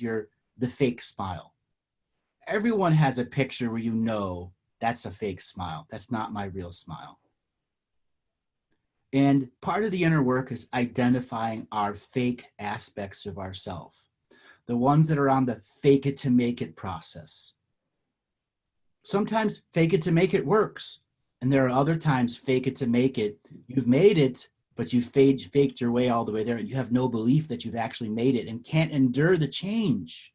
the fake smile. Everyone has a picture where you know that's a fake smile. That's not my real smile. And part of the inner work is identifying our fake aspects of ourself, the ones that are on the fake it to make it process. Sometimes fake it to make it works. And there are other times fake it to make it. You've made it, but you faked your way all the way there, and you have no belief that you've actually made it and can't endure the change.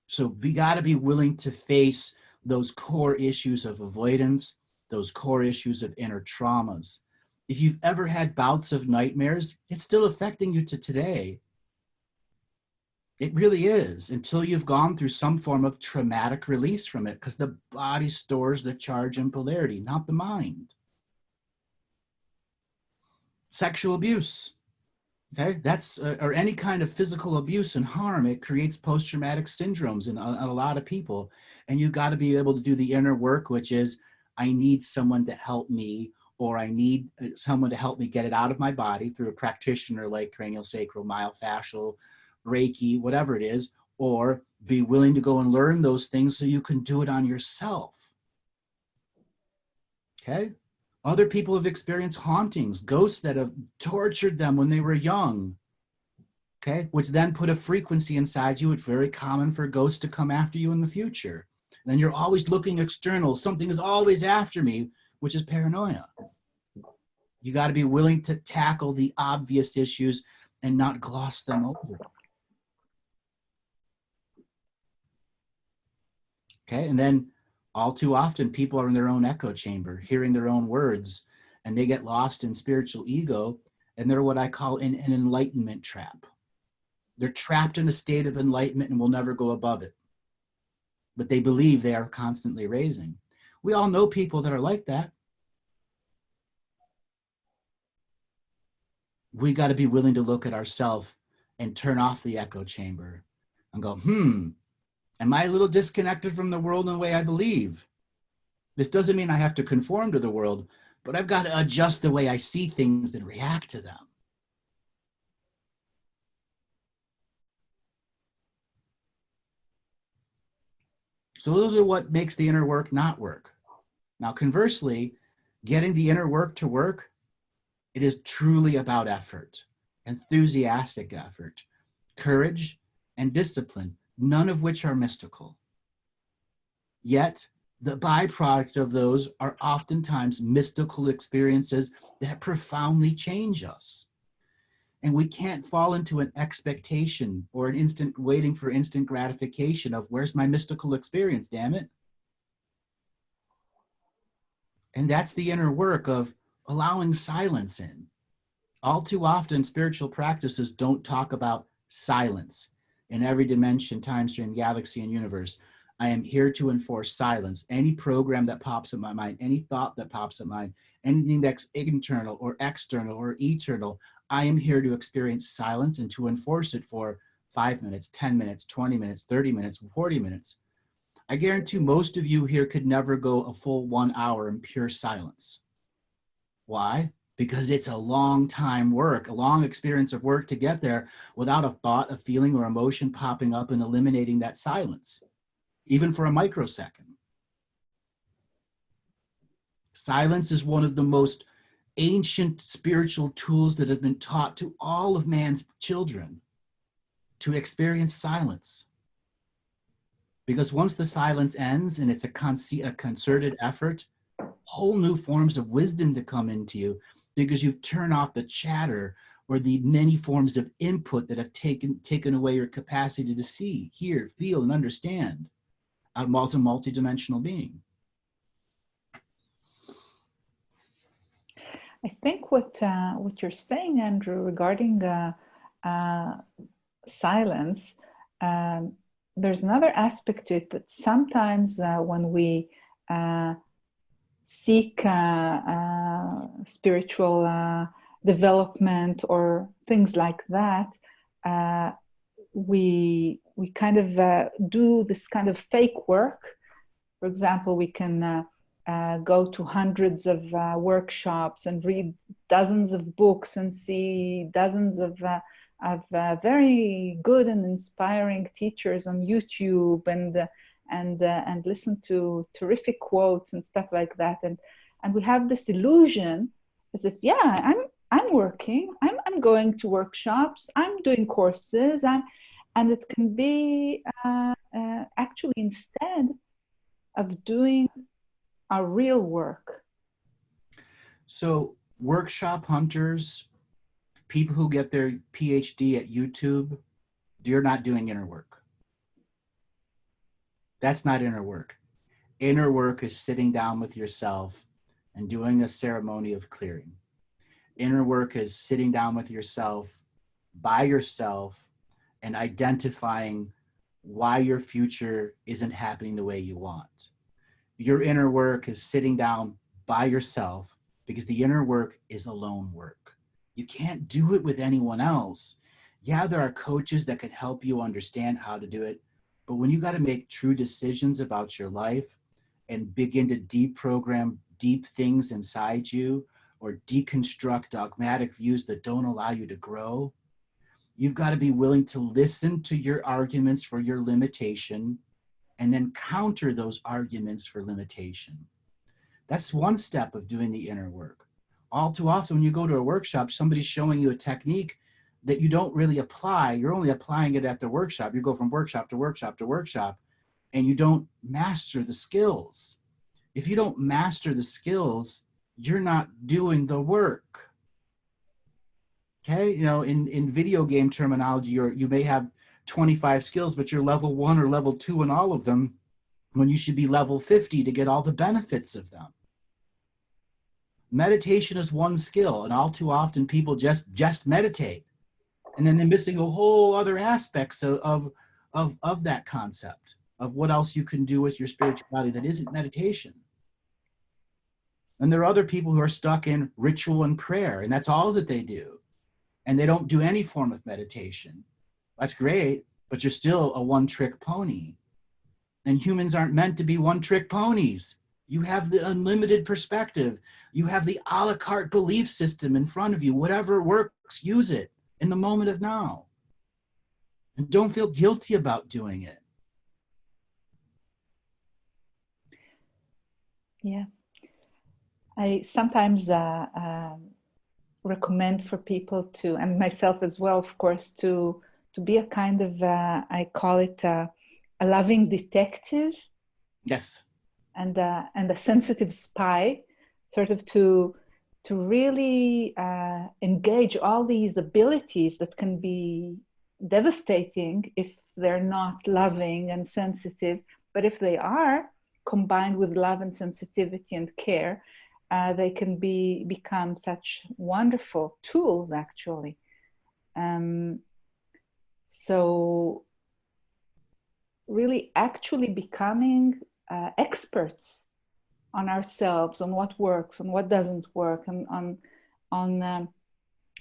So we got to be willing to face those core issues of avoidance, those core issues of inner traumas. If you've ever had bouts of nightmares, it's still affecting you to today. It really is, until you've gone through some form of traumatic release from it, because the body stores the charge and polarity, not the mind. Sexual abuse, okay? That's, or any kind of physical abuse and harm, it creates post-traumatic syndromes in a lot of people. And you've got to be able to do the inner work, which is, I need someone to help me, or I need someone to help me get it out of my body through a practitioner like craniosacral, myofascial, Reiki, whatever it is, or be willing to go and learn those things so you can do it on yourself. Okay? Other people have experienced hauntings, ghosts that have tortured them when they were young, okay? Which then put a frequency inside you. It's very common for ghosts to come after you in the future. And then you're always looking external. Something is always after me, which is paranoia. You got to be willing to tackle the obvious issues and not gloss them over. Okay, and then all too often people are in their own echo chamber, hearing their own words, and they get lost in spiritual ego, and they're what I call an enlightenment trap. They're trapped in a state of enlightenment and will never go above it. But they believe they are constantly raising. We all know people that are like that. We got to be willing to look at ourselves and turn off the echo chamber and go, am I a little disconnected from the world in the way I believe? This doesn't mean I have to conform to the world, but I've got to adjust the way I see things and react to them. So those are what makes the inner work not work. Now, conversely, getting the inner work to work, it is truly about effort, enthusiastic effort, courage, and discipline, none of which are mystical. Yet, the byproduct of those are oftentimes mystical experiences that profoundly change us. And we can't fall into an expectation or an instant waiting for instant gratification of where's my mystical experience, damn it. And that's the inner work of allowing silence in. All too often, spiritual practices don't talk about silence in every dimension, time stream, galaxy, and universe. I am here to enforce silence. Any program that pops in my mind, any thought that pops in my mind, anything that's internal or external or eternal, I am here to experience silence and to enforce it for 5 minutes, 10 minutes, 20 minutes, 30 minutes, 40 minutes. I guarantee most of you here could never go a full 1 hour in pure silence. Why? Because it's a long time work, a long experience of work to get there without a thought, a feeling, or emotion popping up and eliminating that silence, even for a microsecond. Silence is one of the most ancient spiritual tools that have been taught to all of man's children, to experience silence. Because once the silence ends and it's a concerted effort, whole new forms of wisdom to come into you because you've turned off the chatter or the many forms of input that have taken away your capacity to see, hear, feel, and understand as a multidimensional being.
I think what you're saying, Andrew, regarding silence, there's another aspect to it, that sometimes when we seek spiritual development or things like that, we kind of do this kind of fake work. For example, we can go to hundreds of workshops and read dozens of books and see dozens of very good and inspiring teachers on YouTube and listen to terrific quotes and stuff like that. And we have this illusion as if, yeah, I'm working, I'm going to workshops, I'm doing courses, and it can be actually instead of doing our real work.
So workshop hunters, people who get their PhD at YouTube, you're not doing inner work. That's not inner work. Inner work is sitting down with yourself and doing a ceremony of clearing. Inner work is sitting down with yourself, by yourself, and identifying why your future isn't happening the way you want. Your inner work is sitting down by yourself, because the inner work is alone work. You can't do it with anyone else. Yeah, there are coaches that can help you understand how to do it, but when you got to make true decisions about your life and begin to deprogram deep things inside you or deconstruct dogmatic views that don't allow you to grow, you've got to be willing to listen to your arguments for your limitation and then counter those arguments for limitation. That's one step of doing the inner work. All too often when you go to a workshop, somebody's showing you a technique that you don't really apply. You're only applying it at the workshop. You go from workshop to workshop to workshop, and you don't master the skills. If you don't master the skills, you're not doing the work. Okay, you know, in video game terminology, you may have 25 skills, but you're level 1 or level 2 in all of them, when you should be level 50 to get all the benefits of them. Meditation is one skill, and all too often people just meditate, and then they're missing a whole other aspects of that concept of what else you can do with your spirituality that isn't meditation. And there are other people who are stuck in ritual and prayer, and that's all that they do, and they don't do any form of meditation. That's great, but you're still a one-trick pony. And humans aren't meant to be one-trick ponies. You have the unlimited perspective. You have the a la carte belief system in front of you. Whatever works, use it in the moment of now. And don't feel guilty about doing it.
Yeah. I sometimes recommend for people to, and myself as well, of course, to be a kind of, I call it a loving detective.
Yes.
And a sensitive spy, sort of to really engage all these abilities that can be devastating if they're not loving and sensitive. But if they are combined with love and sensitivity and care, they can become such wonderful tools, actually. So really actually becoming experts on ourselves, on what works, on what doesn't work, and on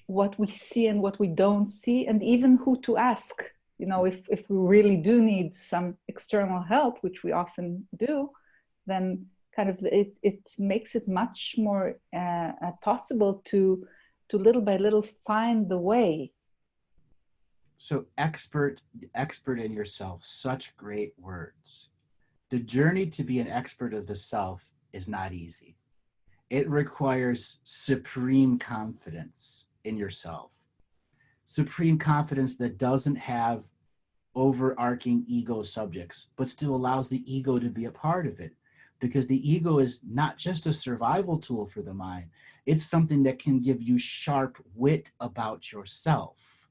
what we see and what we don't see, and even who to ask. You know, if we really do need some external help, which we often do, then kind of it makes it much more possible to little by little find the way.
So expert in yourself, such great words. The journey to be an expert of the self is not easy. It requires supreme confidence in yourself. Supreme confidence that doesn't have overarching ego subjects, but still allows the ego to be a part of it. because the ego is not just a survival tool for the mind. It's something that can give you sharp wit about yourself.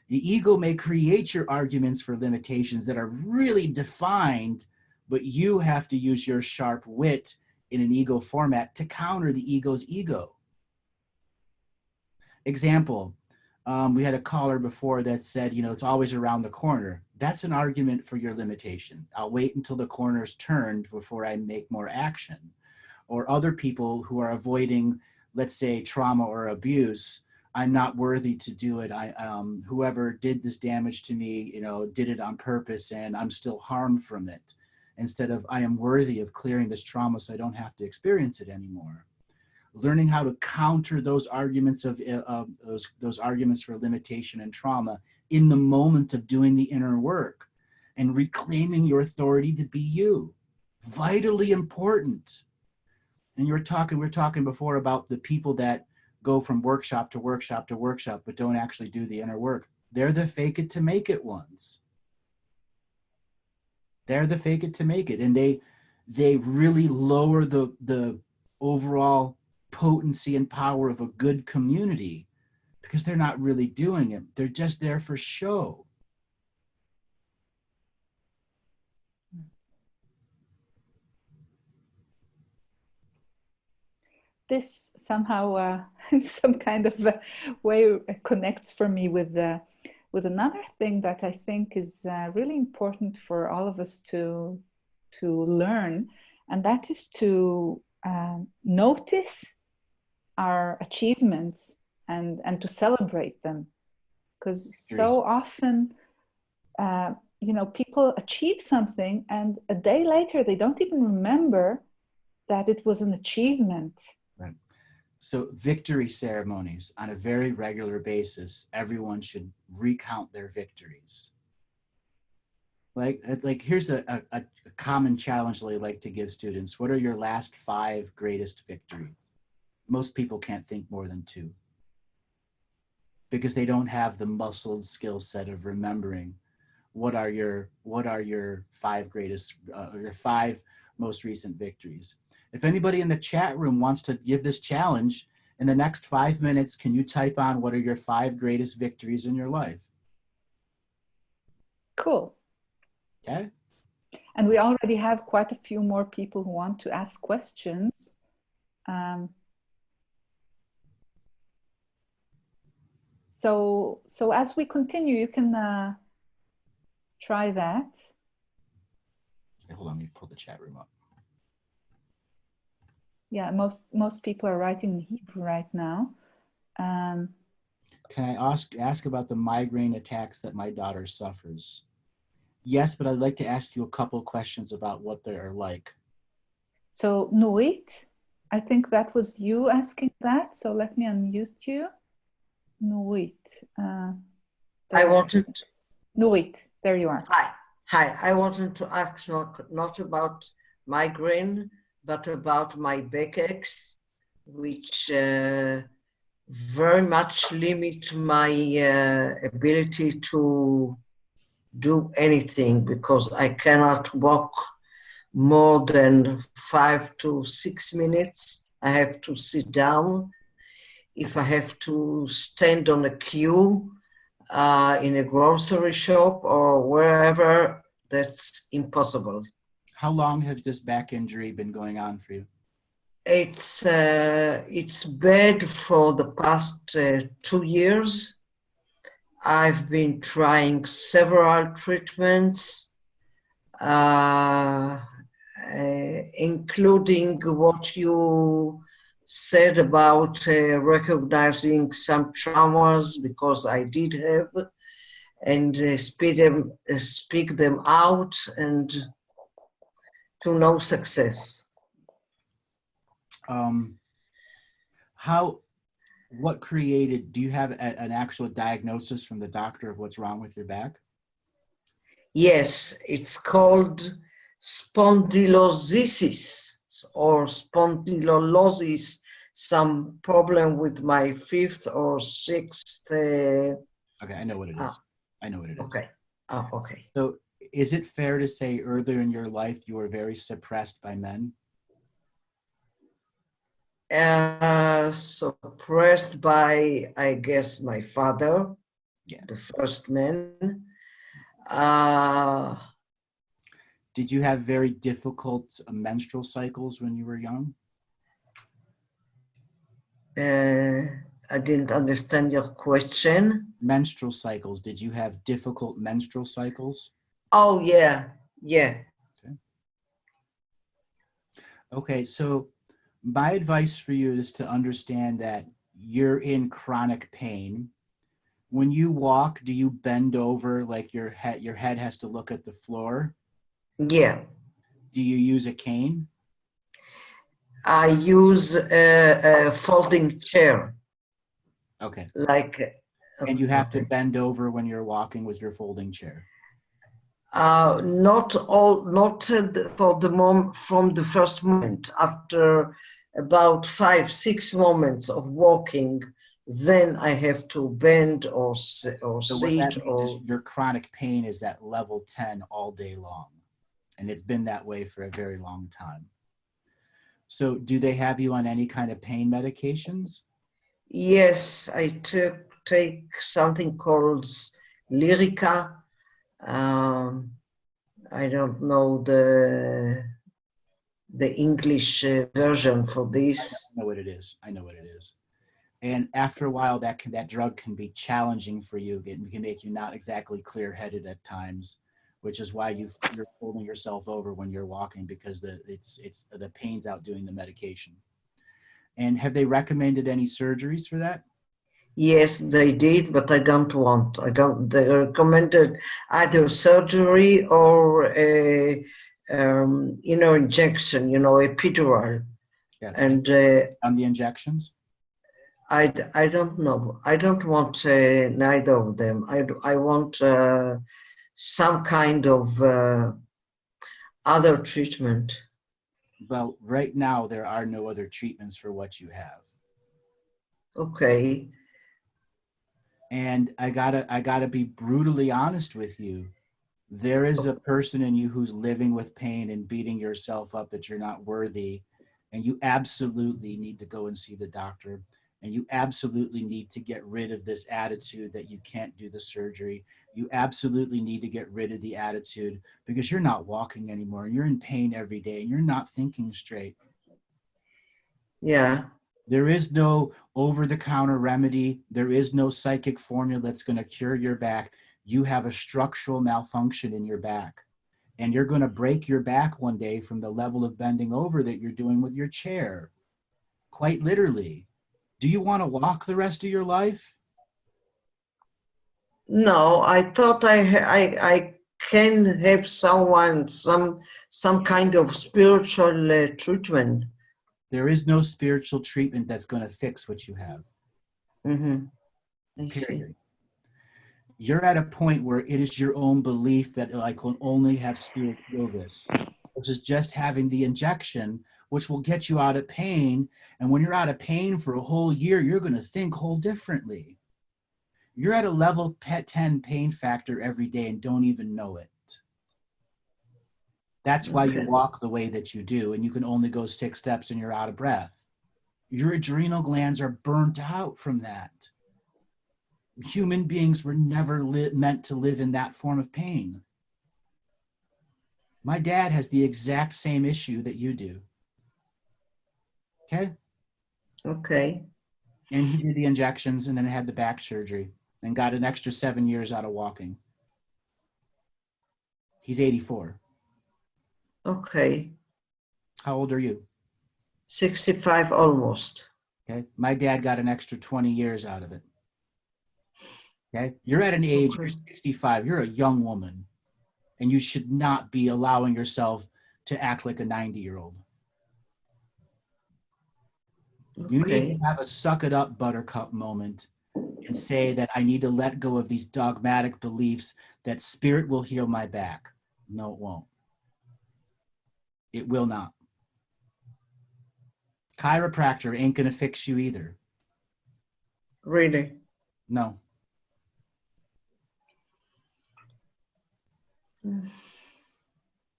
The ego may create your arguments for limitations that are really defined, but you have to use your sharp wit in an ego format to counter the ego's ego. Example, we had a caller before that said, you know, it's always around the corner. That's an argument for your limitation. I'll wait until the corner's turned before I make more action. Or other people who are avoiding, let's say, trauma or abuse. I'm not worthy to do it. Whoever did this damage to me, you know, did it on purpose, and I'm still harmed from it. Instead of, I am worthy of clearing this trauma so I don't have to experience it anymore. Learning how to counter those arguments those arguments for limitation and trauma in the moment of doing the inner work and reclaiming your authority to be you. Vitally important. And we're talking before about the people that go from workshop to workshop to workshop, but don't actually do the inner work. They're the fake it to make it ones. They're the fake it to make it. And they really lower the overall potency and power of a good community because they're not really doing it. They're just there for show.
This somehow, in some kind of way, connects for me with another thing that I think is really important for all of us to learn, and that is to notice our achievements and to celebrate them, because so often, you know, people achieve something and a day later they don't even remember that it was an achievement.
Right. So victory ceremonies on a very regular basis, everyone should recount their victories. Like here's a common challenge that I like to give students. What are your last 5 greatest victories? Most people can't think more than 2 because they don't have the muscled skill set of remembering what are your 5 greatest, your 5 most recent victories. If anybody in the chat room wants to give this challenge, in the next 5 minutes, can you type on what are your 5 greatest victories in your life?
Cool.
Okay.
And we already have quite a few more people who want to ask questions. So as we continue, you can try that.
Okay, hold on, let me pull the chat room up.
Yeah, most people are writing in Hebrew right now.
Can I ask about the migraine attacks that my daughter suffers? Yes, but I'd like to ask you a couple questions about what they are like.
So Nurit, I think that was you asking that. So let me unmute you. Nurit. Nurit, there you are.
Hi. I wanted to ask not about migraine, but about my backaches, which very much limit my ability to do anything because I cannot walk more than 5 to 6 minutes. I have to sit down. If I have to stand on a queue in a grocery shop or wherever, that's impossible.
How long has this back injury been going on for you?
It's bad for the past 2 years. I've been trying several treatments, including what you said about recognizing some traumas, because I did have, and speak them out, and to no success.
Do you have an actual diagnosis from the doctor of what's wrong with your back?
Yes, it's called spondylosis or spondylosis, some problem with my 5th or 6th.
Okay, I know what it is. I know what it is.
Okay. Oh, okay.
So is it fair to say earlier in your life you were very suppressed by men?
Suppressed by, I guess, my father, the first man.
Did you have very difficult menstrual cycles when you were young?
I didn't understand your question.
Menstrual cycles. Did you have difficult menstrual cycles?
Oh, yeah.
Okay, so my advice for you is to understand that you're in chronic pain. When you walk, do you bend over like your head has to look at the floor?
Yeah.
Do you use a cane?
I use a folding chair.
Okay.
And
you have to bend over when you're walking with your folding chair?
Not for the moment, from the first moment. After about 5-6 moments of walking, then I have to bend or sit.
Your chronic pain is at level 10 all day long, and it's been that way for a very long time. So do they have you on any kind of pain medications?
Yes, I take something called Lyrica. I don't know the English version for this.
I know what it is. And after a while, that drug can be challenging for you. It can make you not exactly clear-headed at times, which is why you're holding yourself over when you're walking, because the pain's outdoing the medication. And have they recommended any surgeries for that?
Yes, they did, but I don't want. They recommended either surgery or a injection, epidural.
Yeah.
And
on the injections?
I don't know. I don't want neither of them. I want some kind of other treatment.
Well, right now there are no other treatments for what you have.
Okay.
And I gotta be brutally honest with you. There is a person in you who's living with pain and beating yourself up that you're not worthy, and you absolutely need to go and see the doctor. And you absolutely need to get rid of this attitude that you can't do the surgery. You absolutely need to get rid of the attitude because you're not walking anymore and you're in pain every day and you're not thinking straight.
Yeah.
There is no over-the-counter remedy. There is no psychic formula that's going to cure your back. You have a structural malfunction in your back. And you're going to break your back one day from the level of bending over that you're doing with your chair. Quite literally. Do you want to walk the rest of your life?
No, I thought I can have someone, some kind of spiritual treatment.
There is no spiritual treatment that's going to fix what you have.
Mm-hmm. I
Period.
see.
You're at a point where it is your own belief that I can only have spirit heal this, which is just having the injection, which will get you out of pain. And when you're out of pain for a whole year, you're going to think whole differently. You're at a level 10 pain factor every day and don't even know it. That's why you walk the way that you do, and you can only go 6 steps and you're out of breath. Your adrenal glands are burnt out from that. Human beings were never meant to live in that form of pain. My dad has the exact same issue that you do. Okay?
Okay.
And he did the injections and then had the back surgery and got an extra 7 years out of walking. He's 84.
Okay.
How old are you?
65 almost.
Okay. My dad got an extra 20 years out of it. Okay. You're at an age, you're 65, you're a young woman, and you should not be allowing yourself to act like a 90-year-old. You need to have a suck it up, buttercup moment and say that I need to let go of these dogmatic beliefs that spirit will heal my back. No, it won't. It will not. Chiropractor ain't going to fix you either.
Really?
No.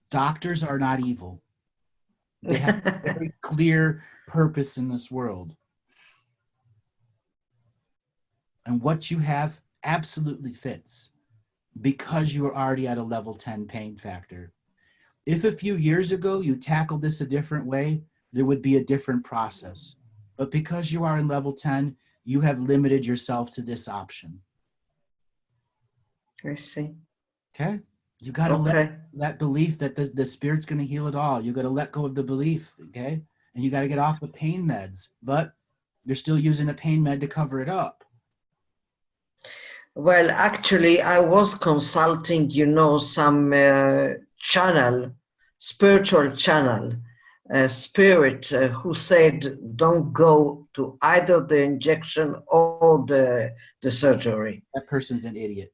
Doctors are not evil. They have a very clear purpose in this world. And what you have absolutely fits because you are already at a level 10 pain factor. If a few years ago you tackled this a different way, there would be a different process. But because you are in level 10, you have limited yourself to this option.
I see.
Okay? You got to let that belief that the Spirit's going to heal it all. You got to let go of the belief, okay? And you got to get off the pain meds. But you're still using a pain med to cover it up.
Well, actually, I was consulting, some channel, spiritual channel, spirit who said, don't go to either the injection or the surgery.
That person's an idiot.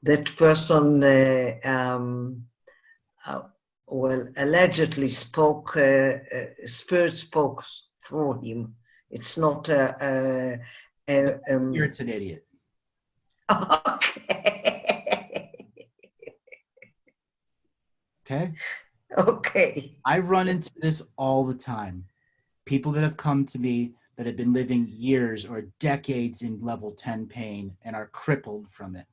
That person, allegedly spoke, spirit spoke through him. It's not
Spirit's an idiot. Okay?
Okay.
I run into this all the time. People that have come to me that have been living years or decades in level 10 pain and are crippled from it.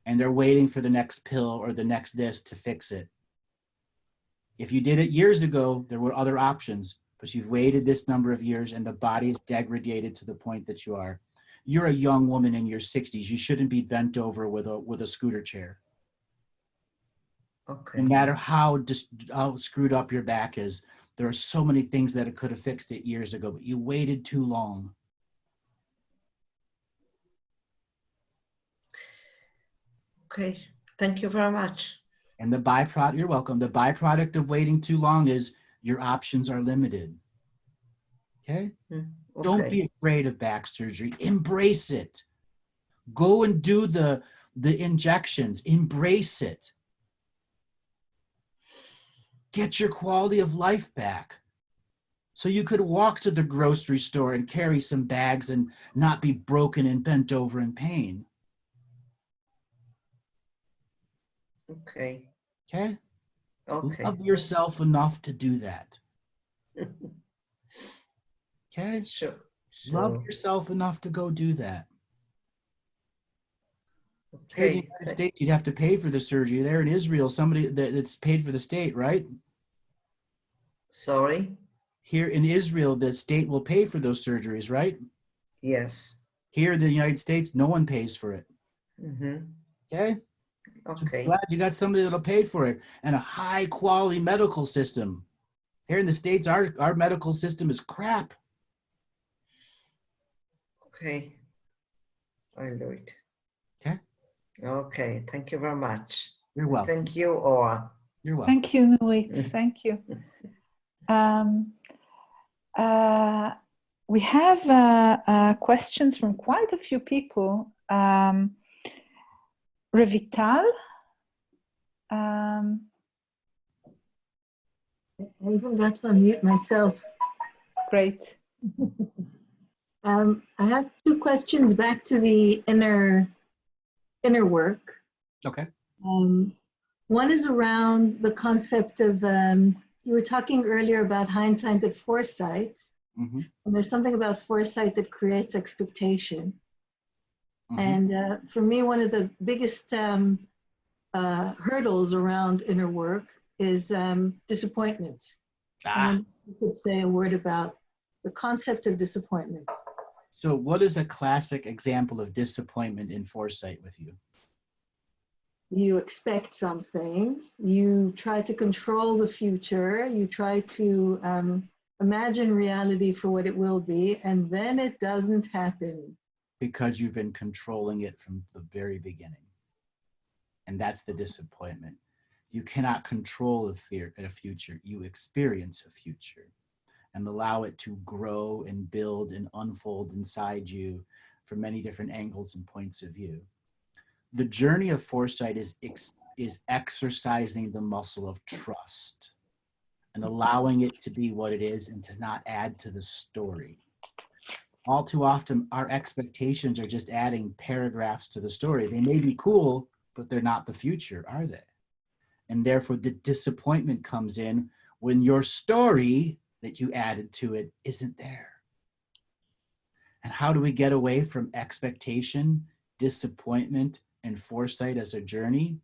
And they're waiting for the next pill or the next this to fix it. If you did it years ago, there were other options, but you've waited this number of years and the body is degraded to the point that you are. You're a young woman in your 60s. You shouldn't be bent over with a scooter chair.
Okay.
No matter how screwed up your back is, there are so many things that it could have fixed it years ago, but you waited too long.
Okay, thank you very much.
And the byproduct, you're welcome. The byproduct of waiting too long is your options are limited. Okay?
Okay.
Don't be afraid of back surgery. Embrace it. Go and do the injections. Embrace it. Get your quality of life back. So you could walk to the grocery store and carry some bags and not be broken and bent over in pain.
Okay.
Okay?
Okay.
Love yourself enough to do that. Okay?
Sure.
Love yourself enough to go do that.
Okay.
In the United States, you'd have to pay for the surgery. There in Israel, somebody that's paid for the state, right?
Sorry?
Here in Israel, the state will pay for those surgeries, right?
Yes.
Here in the United States, no one pays for it.
Mm-hmm.
Okay?
Okay.
So glad you got somebody that'll pay for it and a high quality medical system. Here in the States, our medical system is crap.
Okay. I'll do it.
Okay?
Okay. Thank you very much.
You're welcome.
Thank you, Ora.
You're welcome.
Thank you, Nuit. Thank you. We have questions from quite a few people. Revital.
I even got to unmute myself.
Great.
I have two questions back to the inner work.
Okay.
One is around the concept of, you were talking earlier about hindsight and foresight.
Mm-hmm.
And there's something about foresight that creates expectation.
Mm-hmm.
And for me, one of the biggest hurdles around inner work is disappointment. And you could say a word about the concept of disappointment.
So what is a classic example of disappointment in foresight with you?
You expect something, you try to control the future, you try to imagine reality for what it will be, and then it doesn't happen.
Because you've been controlling it from the very beginning. And that's the disappointment. You cannot control a future. You experience a future and allow it to grow and build and unfold inside you from many different angles and points of view. The journey of foresight is exercising the muscle of trust and allowing it to be what it is and to not add to the story. all too often our expectations are just adding paragraphs to the story. They may be cool, but they're not the future, are they? And therefore the disappointment comes in when your story that you added to it isn't there. And how do we get away from expectation, disappointment, and foresight as a journey?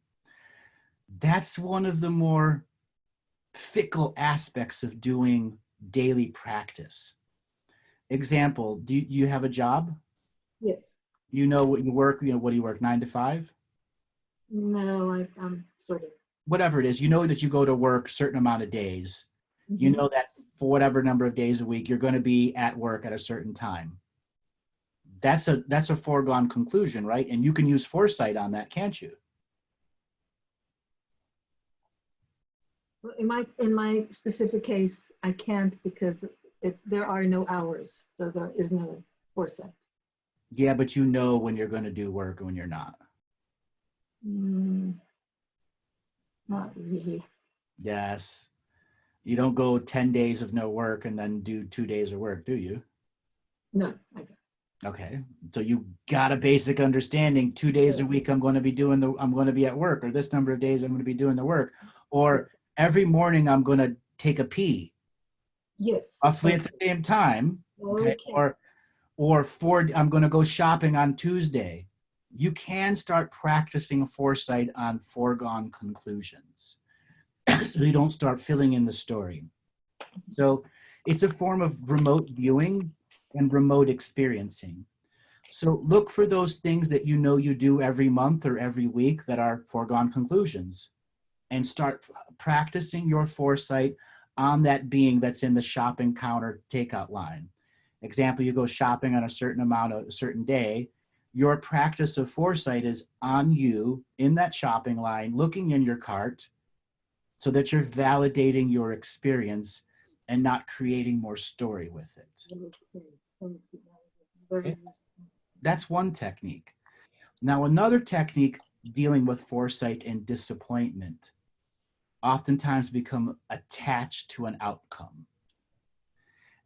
That's one of the more fickle aspects of doing daily practice. Example, do you have a job?
Yes.
You know what you work, what do you work, 9 to 5?
No, I'm sort of.
Whatever it is, you know that you go to work a certain amount of days.
Mm-hmm.
You know that for whatever number of days a week, you're going to be at work at a certain time. That's a foregone conclusion, right? And you can use foresight on that, can't you?
Well, in my specific case, I can't because there are no hours, so there is no foresight.
Yeah, but you know when you're going to do work and when you're not.
Not really.
Yes. You don't go 10 days of no work and then do 2 days of work, do you?
No, I don't.
Okay. So you got a basic understanding. 2 days a week I'm going to be at work, or this number of days I'm going to be doing the work, or every morning I'm going to take a pee.
Yes.
Roughly at the same time. Okay. Or I'm going to go shopping on Tuesday. You can start practicing foresight on foregone conclusions. So you don't start filling in the story. So it's a form of remote viewing and remote experiencing. So look for those things that you know you do every month or every week that are foregone conclusions, and start practicing your foresight on that being that's in the shopping counter takeout line. Example, you go shopping on a certain day. Your practice of foresight is on you in that shopping line, looking in your cart, so that you're validating your experience and not creating more story with it. Okay. That's one technique. Now, another technique dealing with foresight and disappointment oftentimes become attached to an outcome.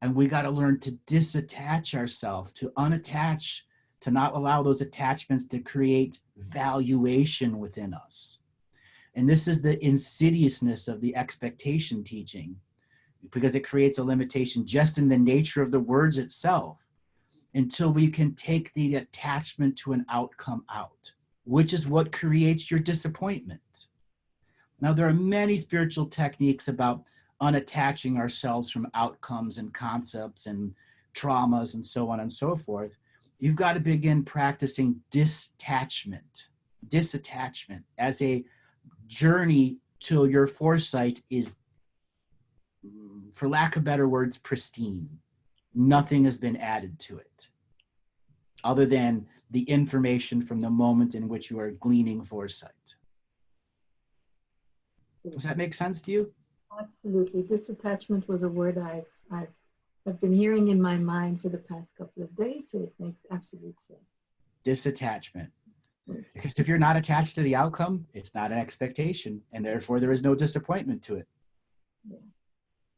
And we got to learn to disattach ourselves, to unattach, to not allow those attachments to create valuation within us. And this is the insidiousness of the expectation teaching, because it creates a limitation just in the nature of the words itself, until we can take the attachment to an outcome out, which is what creates your disappointment. Now, there are many spiritual techniques about unattaching ourselves from outcomes and concepts and traumas and so on and so forth. You've got to begin practicing disattachment as a journey till your foresight is, for lack of better words, pristine. Nothing has been added to it other than the information from the moment in which you are gleaning foresight. Does that make sense to you?
Absolutely. Disattachment was a word I've been hearing in my mind for the past couple of days, so it makes absolute sense.
Disattachment. Because if you're not attached to the outcome, it's not an expectation, and therefore there is no disappointment to it.
Yeah.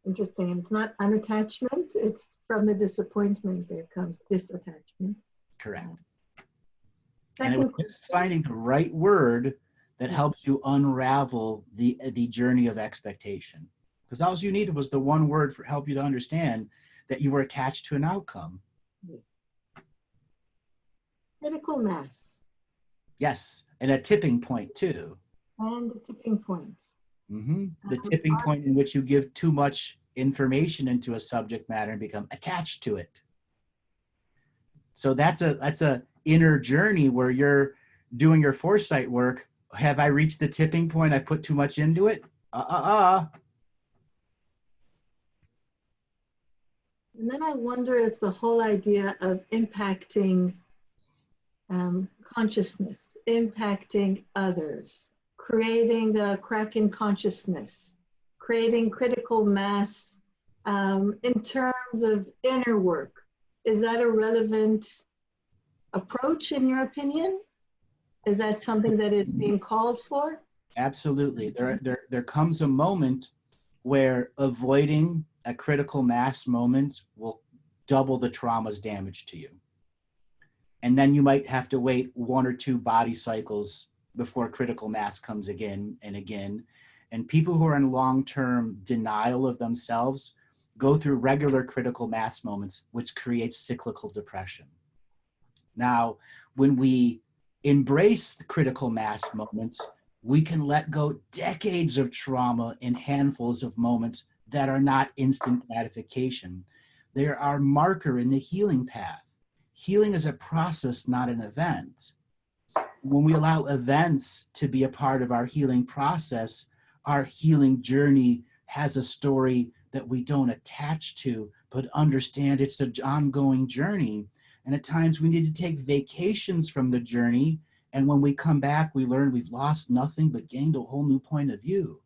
Interesting. And it's not unattachment, it's from the disappointment there comes disattachment.
Correct. And it was just finding the right word that helps you unravel the journey of expectation. Because all you needed was the one word for help you to understand that you were attached to an outcome.
Critical mass.
Yes, and a tipping point too.
And a tipping point.
Mm-hmm. The tipping point in which you give too much information into a subject matter and become attached to it. So that's a inner journey where you're doing your foresight work. Have I reached the tipping point? I put too much into it? And
then I wonder if the whole idea of impacting consciousness, impacting others, creating a crack in consciousness, creating critical mass in terms of inner work, is that a relevant approach in your opinion? Is that something that is being called for?
Absolutely. There comes a moment where avoiding a critical mass moment will double the trauma's damage to you. And then you might have to wait 1 or 2 body cycles before critical mass comes again and again. And people who are in long-term denial of themselves go through regular critical mass moments, which creates cyclical depression. Now, when we embrace the critical mass moments, we can let go decades of trauma in handfuls of moments that are not instant gratification. They are our marker in the healing path. Healing is a process, not an event. When we allow events to be a part of our healing process, our healing journey has a story that we don't attach to, but understand it's an ongoing journey. And at times we need to take vacations from the journey. And when we come back, we learn we've lost nothing but gained a whole new point of view.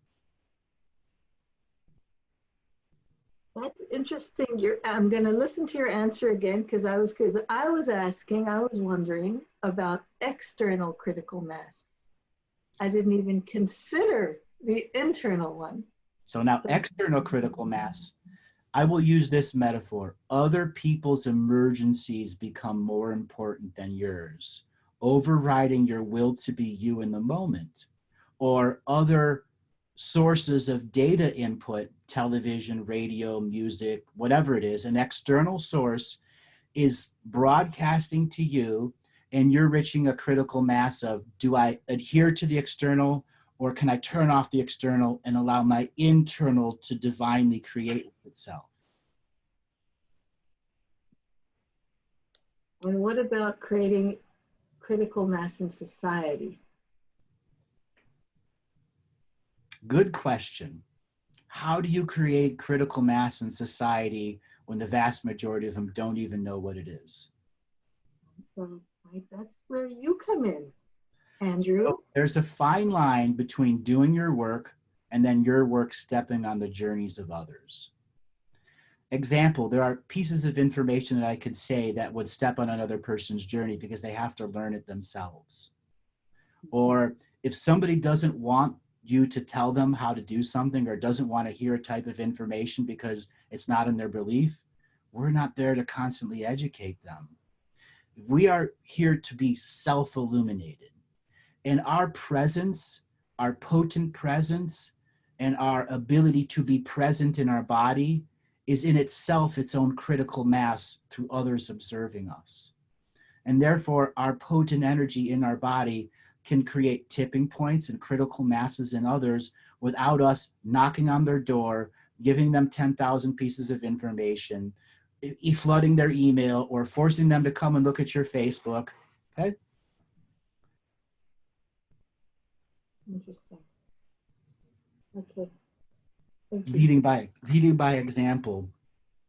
That's interesting. I'm going to listen to your answer again because I was wondering about external critical mass. I didn't even consider the internal one.
So now external critical mass, I will use this metaphor. Other people's emergencies become more important than yours, overriding your will to be you in the moment, or other sources of data input, television, radio, music, whatever it is. An external source is broadcasting to you, and you're reaching a critical mass of, do I adhere to the external, or can I turn off the external and allow my internal to divinely create itself?
And what about creating critical mass in society?
Good question. How do you create critical mass in society when the vast majority of them don't even know what it is?
Well, that's where you come in, Andrew.
So there's a fine line between doing your work and then your work stepping on the journeys of others. Example, there are pieces of information that I could say that would step on another person's journey because they have to learn it themselves. Or if somebody doesn't want you to tell them how to do something or doesn't want to hear a type of information because it's not in their belief, we're not there to constantly educate them. We are here to be self-illuminated. And our presence, our potent presence, and our ability to be present in our body is in itself its own critical mass through others observing us. And therefore, our potent energy in our body can create tipping points and critical masses in others without us knocking on their door, giving them 10,000 pieces of information, flooding their email, or forcing them to come and look at your Facebook. Okay?
Interesting. Okay. Thank you.
Leading by example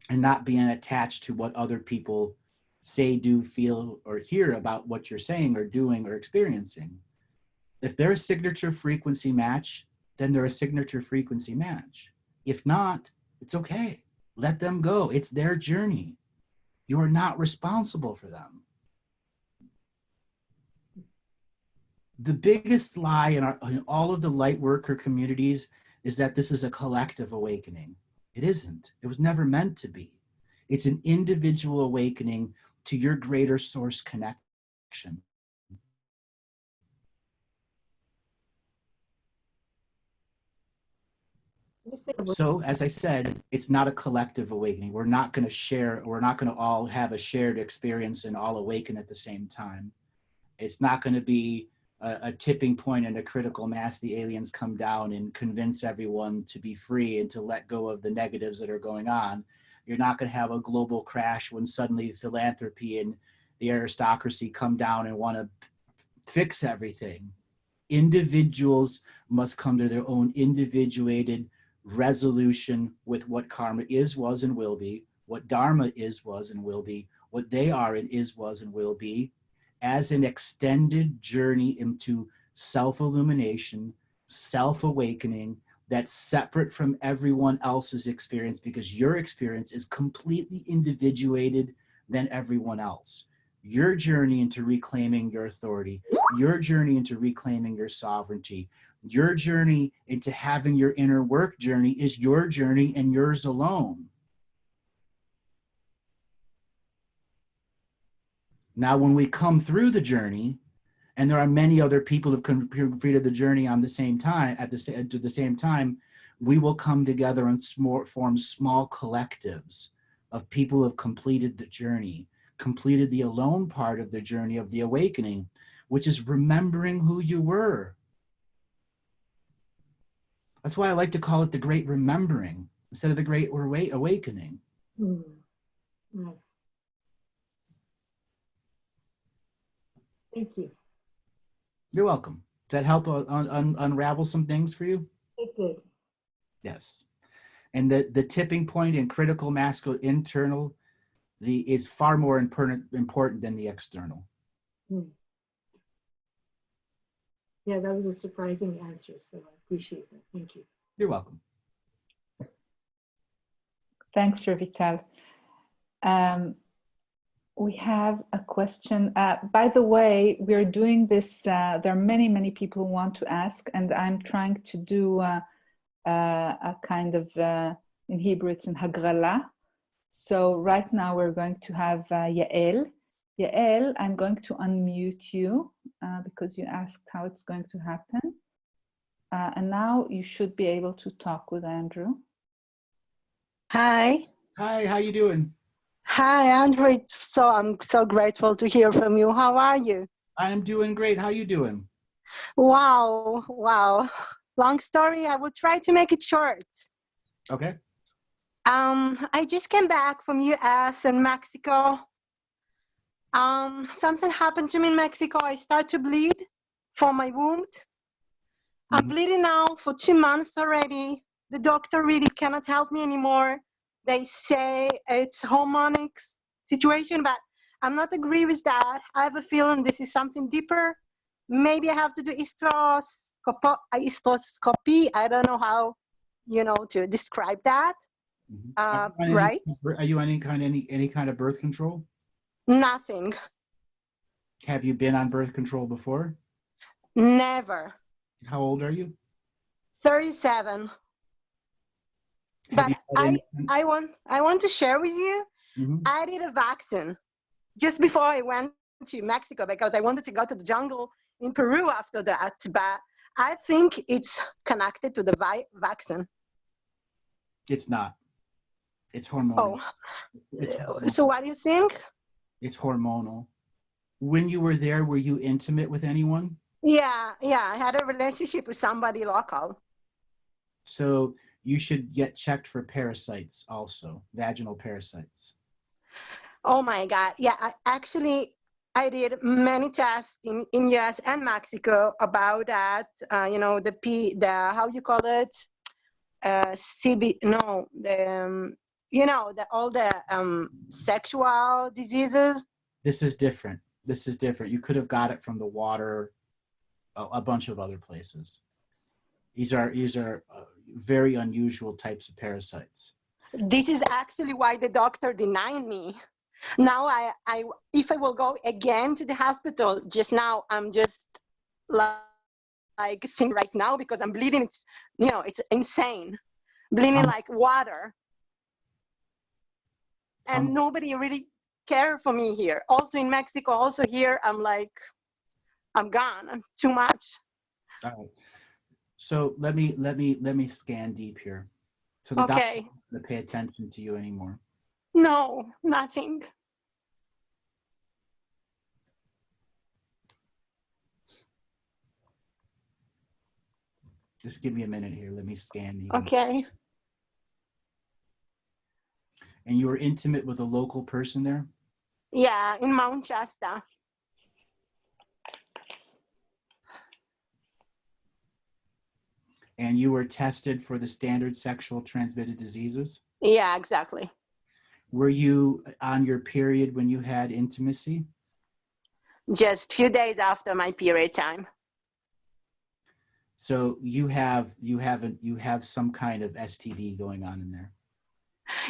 and not being attached to what other people say, do, feel, or hear about what you're saying or doing or experiencing. If they're a signature frequency match, then they're a signature frequency match. If not, it's okay. Let them go. It's their journey. You are not responsible for them. The biggest lie in all of the light worker communities is that this is a collective awakening. It isn't. It was never meant to be. It's an individual awakening to your greater source connection. So, as I said, it's not a collective awakening. We're not going to all have a shared experience and all awaken at the same time. It's not going to be a tipping point and a critical mass. The aliens come down and convince everyone to be free and to let go of the negatives that are going on. You're not going to have a global crash when suddenly philanthropy and the aristocracy come down and want to fix everything. Individuals must come to their own individuated resolution with what karma is, was, and will be, what dharma is, was, and will be, what they are and is, was, and will be, as an extended journey into self-illumination, self-awakening, that's separate from everyone else's experience, because your experience is completely individuated than everyone else. Your journey into reclaiming your authority, your journey into reclaiming your sovereignty, your journey into having your inner work journey is your journey and yours alone. Now, when we come through the journey, and there are many other people who've completed the journey on the same time, at the same time, we will come together and form small collectives of people who have completed the journey, completed the alone part of the journey of the awakening, which is remembering who you were. That's why I like to call it the great remembering instead of the great awakening.
Mm-hmm. Thank you.
You're welcome. Did that help unravel some things for you?
It did.
Yes. And the tipping point in critical masculine internal is far more important than the external.
Yeah, that was a surprising answer, so I appreciate that. Thank you.
You're welcome.
Thanks, Ravital. We have a question. By the way, we're doing this. There are many, many people who want to ask, and I'm trying to do a kind of, in Hebrew, it's an hagrala. So right now we're going to have Yael. Yael, I'm going to unmute you because you asked how it's going to happen. And now you should be able to talk with Andrew.
Hi.
Hi, how you doing?
Hi, Andrew. I'm so grateful to hear from you. How are you?
I'm doing great. How you doing?
Wow. Long story. I will try to make it short.
Okay.
I just came back from US and Mexico. Something happened to me in Mexico. I start to bleed from my wound. I'm bleeding now for 2 months already. The doctor really cannot help me anymore. They say it's hormonic situation, but I'm not agree with that. I have a feeling this is something deeper. Maybe I have to do hysteroscopy. I don't know how, to describe that. Right?
Are you on any kind of birth control?
Nothing.
Have you been on birth control before?
Never.
How old are you?
37. But I want to share with you, I did a vaccine just before I went to Mexico because I wanted to go to the jungle in Peru after that. But I think it's connected to the vaccine.
It's not. It's hormonal.
Oh, so what do you think?
It's hormonal. When you were there, were you intimate with anyone?
Yeah. I had a relationship with somebody local.
So you should get checked for parasites also, vaginal parasites.
Oh my God. Yeah, I did many tests in US and Mexico about that. How you call it? All the sexual diseases.
This is different. You could have got it from the water, a bunch of other places. These are very unusual types of parasites.
This is actually why the doctor denied me. Now if I will go again to the hospital, just now I'm just like think right now because I'm bleeding. It's insane, bleeding like water, and nobody really cared for me here. Also in Mexico, also here, I'm gone. I'm too much.
All right. So let me scan deep here. So the doctor doesn't want to pay attention to you anymore.
No, nothing.
Just give me a minute here. Let me scan these.
Okay.
And you were intimate with a local person there?
Yeah, in Mount Shasta.
And you were tested for the standard sexual transmitted diseases?
Yeah, exactly.
Were you on your period when you had intimacy?
Just a few days after my period time.
So you have some kind of STD going on in there.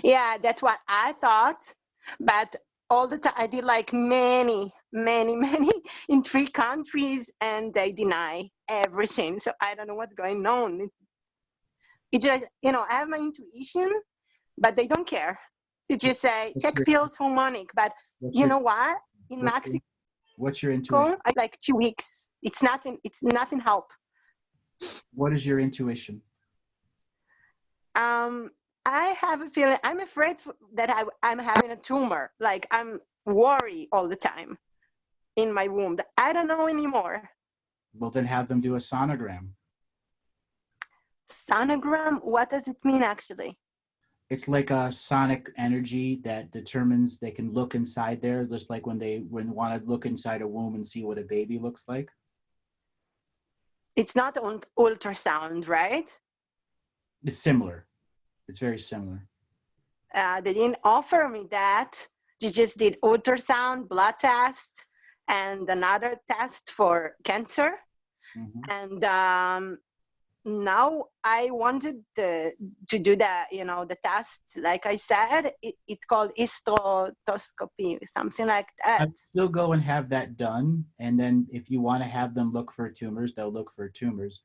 Yeah, that's what I thought. But all the time I did like many in 3 countries, and they deny everything. So I don't know what's going on. It just, I have my intuition, but they don't care. They just say, check pills, hormonic. But you know what? in Mexico.
What's your intuition?
I like 2 weeks. It's nothing help.
What is your intuition?
I have a feeling, I'm afraid that I'm having a tumor. Like I'm worried all the time in my womb. I don't know anymore.
Well, then have them do a sonogram.
Sonogram? What does it mean actually?
It's like a sonic energy that determines they can look inside there, just like when want to look inside a womb and see what a baby looks like.
It's not on ultrasound, right?
It's similar. It's very similar.
They didn't offer me that. They just did ultrasound, blood test, and another test for cancer. Mm-hmm. And now I wanted to do that, the test. Like I said, it's called hysteroscopy, something like that.
I'd still go and have that done. And then if you want to have them look for tumors, they'll look for tumors.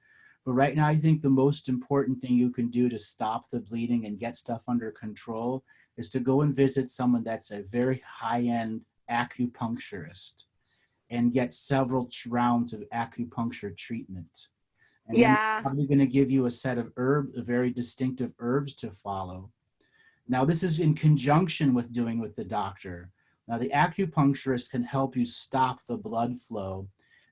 But right now, I think the most important thing you can do to stop the bleeding and get stuff under control is to go and visit someone that's a very high-end acupuncturist and get several rounds of acupuncture treatment. And
yeah.
I'm probably going to give you a set of very distinctive herbs to follow. Now, this is in conjunction with doing with the doctor. Now, the acupuncturist can help you stop the blood flow.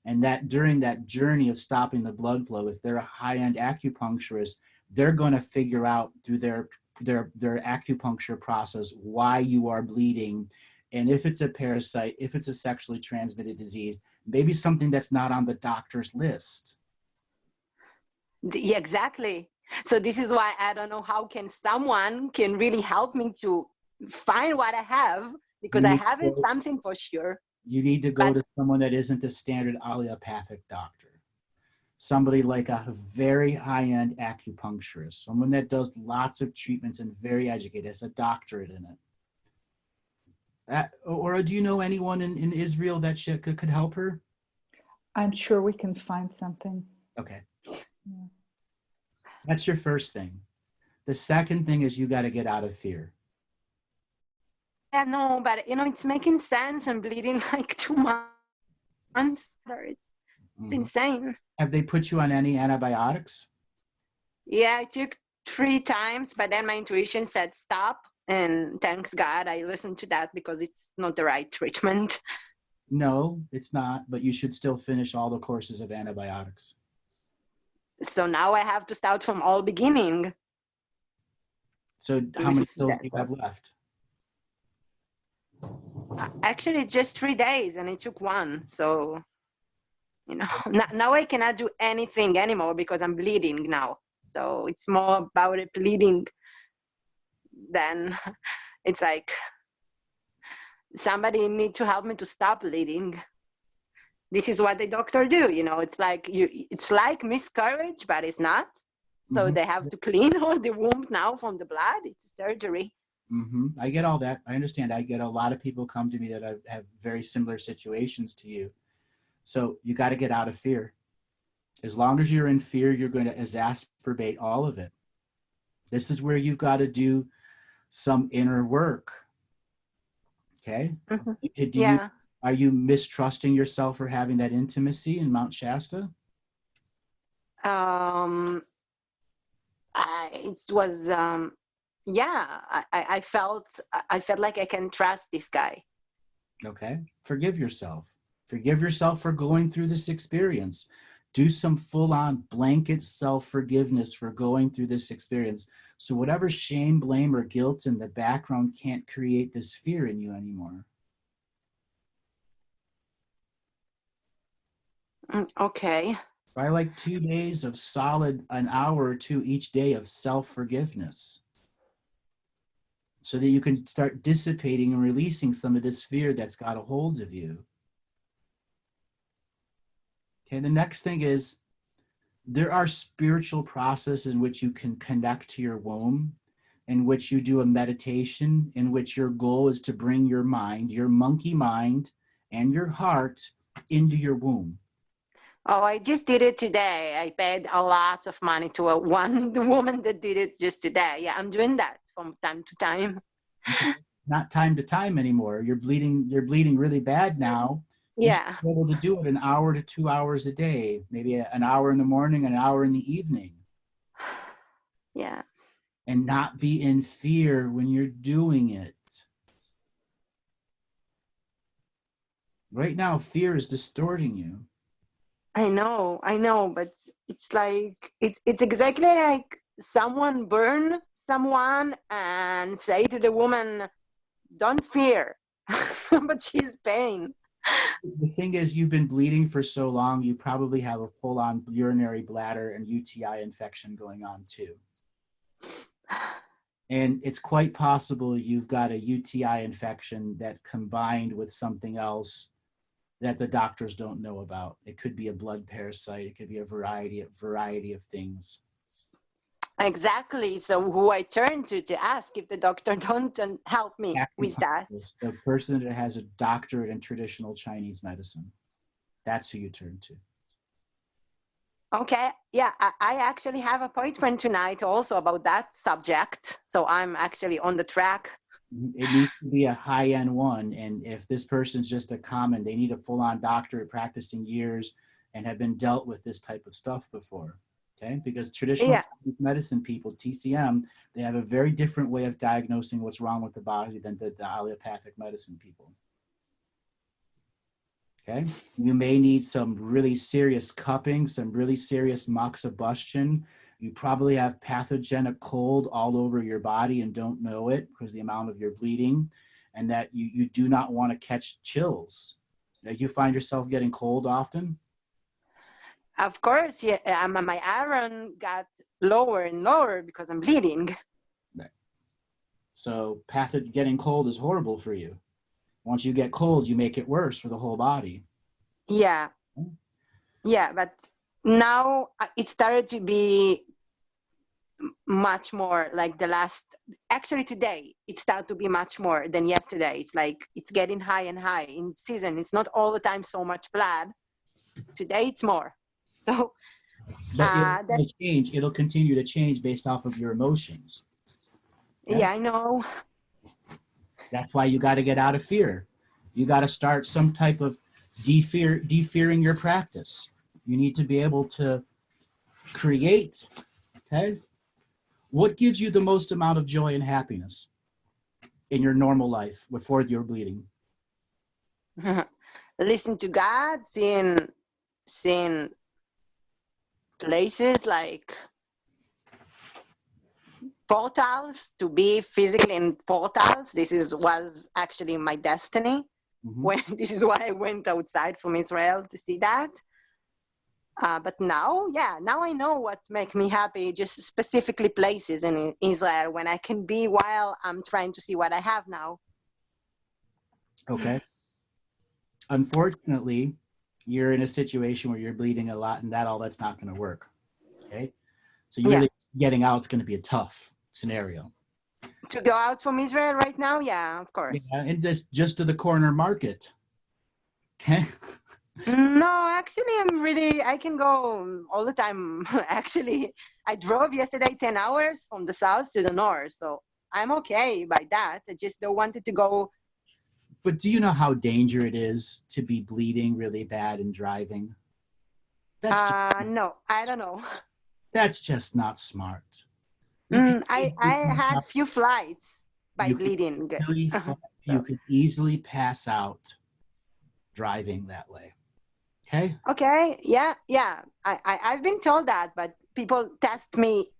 And that during that journey of stopping the blood flow, if they're a high-end acupuncturist, they're going to figure out through their acupuncture process why you are bleeding. And if it's a parasite, if it's a sexually transmitted disease, maybe something that's not on the doctor's list.
Yeah, exactly. So this is why I don't know how someone can really help me to find what I have, because I haven't something for sure.
You need to go to someone that isn't a standard allopathic doctor. Somebody like a very high-end acupuncturist, someone that does lots of treatments and very educated, has a doctorate in it. Ora, do you know anyone in Israel that could help her?
I'm sure we can find something.
Okay.
Yeah.
That's your first thing. The second thing is you got to get out of fear.
Yeah, no, but it's making sense. I'm bleeding like 2 months. It's insane.
Have they put you on any antibiotics?
Yeah, I took 3 times, but then my intuition said stop. And thanks God, I listened to that because it's not the right treatment.
No, it's not, but you should still finish all the courses of antibiotics.
So now I have to start from all beginning.
So how many pills do you have left?
Actually, just 3 days, and it took 1. So, now I cannot do anything anymore because I'm bleeding now. So it's more about it bleeding than it's like somebody need to help me to stop bleeding. This is what the doctor do, it's like miscarriage, but it's not. So they have to clean all the womb now from the blood. It's surgery.
I get all that. I understand. I get a lot of people come to me that have very similar situations to you. So you got to get out of fear. As long as you're in fear, you're going to exacerbate all of it. This is where you've got to do some inner work. Okay? Are you mistrusting yourself for having that intimacy in Mount Shasta?
It was, I felt like I can trust this guy.
Okay. Forgive yourself. Forgive yourself for going through this experience. Do some full-on blanket self-forgiveness for going through this experience. So whatever shame, blame, or guilt's in the background can't create this fear in you anymore.
Okay.
Try like 2 days of solid, an hour or 2 each day of self-forgiveness, so that you can start dissipating and releasing some of this fear that's got a hold of you. Okay, the next thing is there are spiritual processes in which you can connect to your womb, in which you do a meditation, in which your goal is to bring your mind, your monkey mind, and your heart into your womb.
Oh, I just did it today. I paid a lot of money to one woman that did it just today. Yeah, I'm doing that from time to time.
not time to time anymore. You're bleeding really bad now.
Yeah.
You should be able to do it 1 hour to 2 hours a day, maybe an hour in the morning, an hour in the evening.
Yeah.
And not be in fear when you're doing it. Right now, fear is distorting you.
I know, but it's like, it's exactly like someone burn someone and say to the woman, don't fear, but she's pain.
The thing is, you've been bleeding for so long, you probably have a full-on urinary bladder and UTI infection going on too. And it's quite possible you've got a UTI infection that combined with something else that the doctors don't know about. It could be a blood parasite. It could be a variety of things.
Exactly. So who I turn to ask if the doctor don't help me with that.
The person that has a doctorate in traditional Chinese medicine. That's who you turn to.
Okay. Yeah, I actually have an appointment tonight also about that subject. So I'm actually on the track.
It needs to be a high-end one. And if this person's just a common, they need a full-on doctorate practicing years and have been dealt with this type of stuff before. Okay, because traditional medicine people, TCM, they have a very different way of diagnosing what's wrong with the body than the allopathic medicine people. Okay, you may need some really serious cupping, some really serious moxibustion. You probably have pathogenic cold all over your body and don't know it because the amount of your bleeding, and that you do not want to catch chills. Like, you find yourself getting cold often?
Of course, yeah. My iron got lower and lower because I'm bleeding.
Right. So getting cold is horrible for you. Once you get cold, you make it worse for the whole body.
Yeah. Yeah, but now it started to be much more like actually today, it started to be much more than yesterday. It's like, it's getting high and high in season. It's not all the time so much blood. Today it's more. So
it'll change. It'll continue to change based off of your emotions. Okay?
Yeah, I know.
That's why you got to get out of fear. You got to start some type of de-fearing your practice. You need to be able to create. Okay? What gives you the most amount of joy and happiness in your normal life before you're bleeding?
Listen to God, seeing places like portals, to be physically in portals. This was actually my destiny. Mm-hmm. This is why I went outside from Israel to see that. But now I know what makes me happy, just specifically places in Israel when I can be while I'm trying to see what I have now.
Okay. Unfortunately, you're in a situation where you're bleeding a lot, and that's not going to work. Okay. So really getting out is going to be a tough scenario.
To go out from Israel right now? Yeah, of course.
Yeah, and just to the corner market. Okay.
No, actually, I can go all the time. Actually, I drove yesterday 10 hours from the south to the north, so I'm okay by that. I just don't want it to go.
But do you know how dangerous it is to be bleeding really bad and driving?
No, I don't know.
That's just not smart.
I had few flights by bleeding.
You could easily pass out driving that way. Okay?
Okay, yeah. I've been told that, but people test me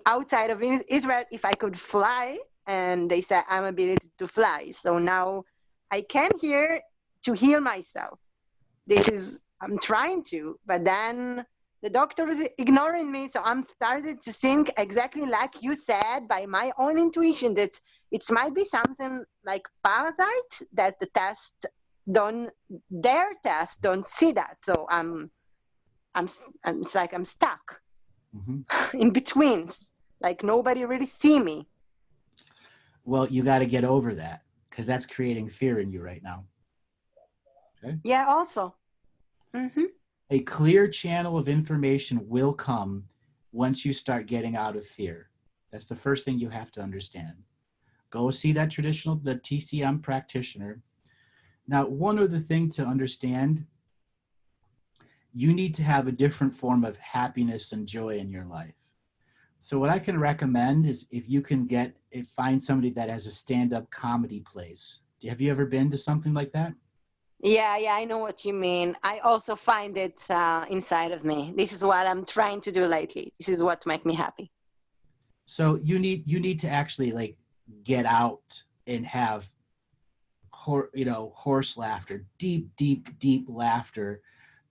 outside of Israel if I could fly, and they said I'm able to fly. So now I came here to heal myself. I'm trying to, but then the doctor is ignoring me, so I'm started to think exactly like you said by my own intuition that it might be something like parasite that their test don't see that. So it's like I'm stuck in between, like nobody really see me.
Well, you got to get over that, because that's creating fear in you right now. Okay?
Yeah, also. Mm-hmm.
A clear channel of information will come once you start getting out of fear. That's the first thing you have to understand. Go see that the TCM practitioner. Now, one other thing to understand, you need to have a different form of happiness and joy in your life. So what I can recommend is if you can find somebody that has a stand-up comedy place. Have you ever been to something like that?
Yeah, I know what you mean. I also find it inside of me. This is what I'm trying to do lately. This is what makes me happy.
So you need to actually like get out and have horse laughter, deep laughter,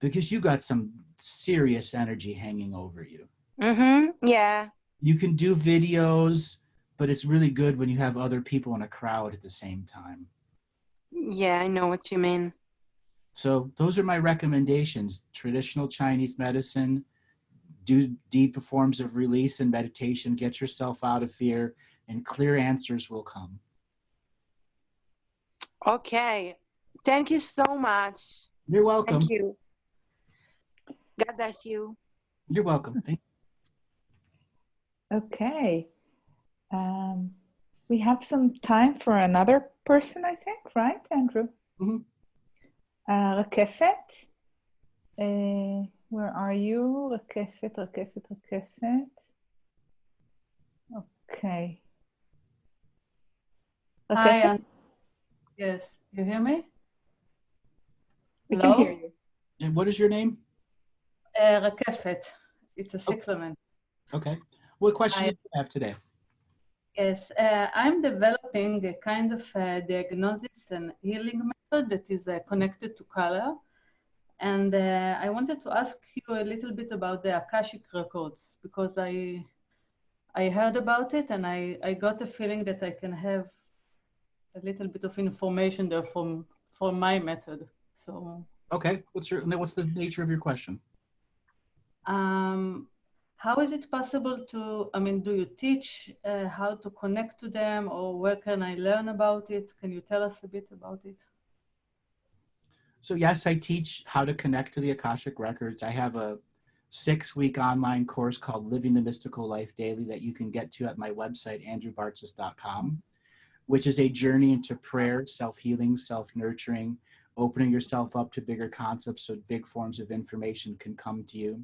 because you got some serious energy hanging over you.
Yeah.
You can do videos, but it's really good when you have other people in a crowd at the same time.
Yeah, I know what you mean.
So those are my recommendations. Traditional Chinese medicine, do deep forms of release and meditation, get yourself out of fear, and clear answers will come.
Okay. Thank you so much.
You're welcome.
Thank you. God bless you.
You're welcome. Thank you.
Okay. We have some time for another person, I think, right, Andrew?
Mm-hmm.
Rakefet. Where are you? Rakefet. Okay.
Hi. Yes, you hear me?
We
Hello?
can hear you.
And what is your name?
Rakefet. It's a cyclamen.
Okay. What question do you have today?
Yes, I'm developing a kind of diagnosis and healing method that is connected to color. And I wanted to ask you a little bit about the Akashic records, because I heard about it and I got a feeling that I can have a little bit of information there from my method. So
okay, what's the nature of your question?
How is it possible to, do you teach how to connect to them, or where can I learn about it? Can you tell us a bit about it?
So yes, I teach how to connect to the Akashic records. I have a 6-week online course called Living the Mystical Life Daily that you can get to at my website, andrewbartzis.com, which is a journey into prayer, self-healing, self-nurturing, opening yourself up to bigger concepts so big forms of information can come to you.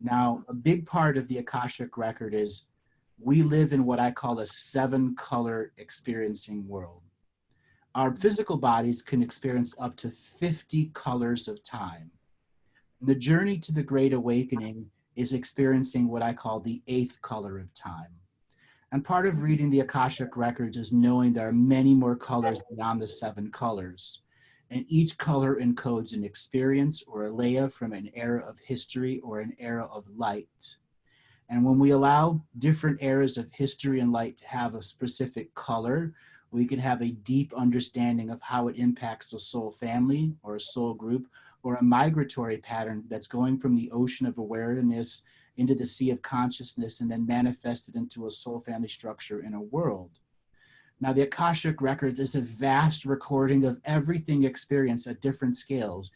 Now, a big part of the Akashic record is we live in what I call a 7-color experiencing world. Our physical bodies can experience up to 50 colors of time. The journey to the Great Awakening is experiencing what I call the 8th color of time. And part of reading the Akashic records is knowing there are many more colors beyond the 7 colors. And each color encodes an experience or a leia from an era of history or an era of light. And when we allow different eras of history and light to have a specific color, we can have a deep understanding of how it impacts a soul family or a soul group or a migratory pattern that's going from the ocean of awareness into the sea of consciousness and then manifested into a soul family structure in a world. Now, the Akashic Records is a vast recording of everything experienced at different scales,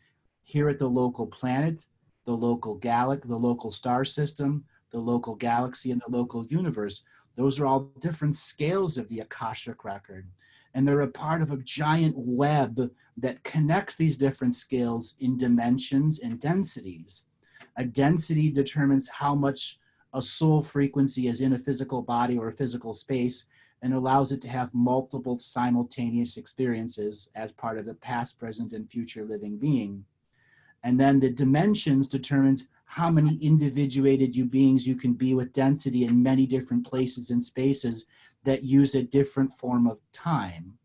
here at the local planet, the local galaxy, the local star system, the local galaxy, and the local universe. Those are all different scales of the Akashic Record. And they're a part of a giant web that connects these different scales in dimensions and densities. A density determines how much a soul frequency is in a physical body or a physical space, and allows it to have multiple simultaneous experiences as part of the past, present, and future living being. And then the dimensions determines how many individuated beings you can be with density in many different places and spaces that use a different form of time.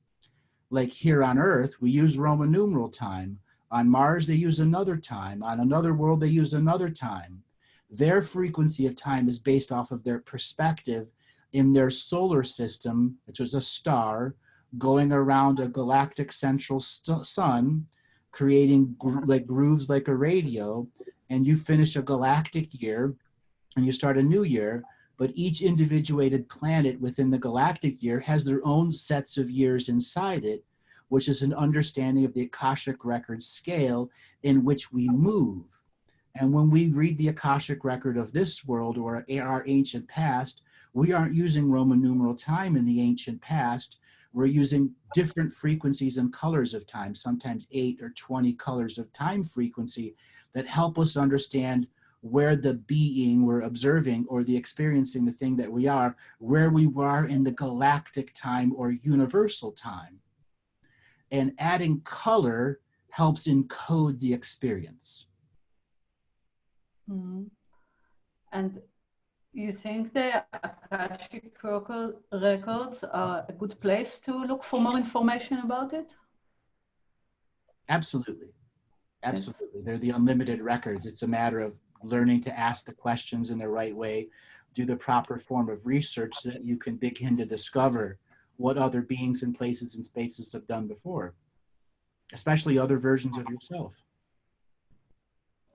Like here on Earth, we use Roman numeral time. On Mars, they use another time. On another world, they use another time. Their frequency of time is based off of their perspective in their solar system, which is a star, going around a galactic central sun, creating grooves like a radio, and you finish a galactic year and you start a new year, but each individuated planet within the galactic year has their own sets of years inside it, which is an understanding of the Akashic Record scale in which we move. And when we read the Akashic Record of this world or our ancient past, we aren't using Roman numeral time in the ancient past. We're using different frequencies and colors of time, sometimes 8 or 20 colors of time frequency that help us understand where the being we're observing or the experiencing the thing that we are, where we are in the galactic time or universal time. And adding color helps encode the experience.
Mm-hmm. And you think the Akashic records are a good place to look for more information about it?
Absolutely. Absolutely. Yes. They're the unlimited records. It's a matter of learning to ask the questions in the right way, do the proper form of research so that you can begin to discover what other beings and places and spaces have done before, especially other versions of yourself.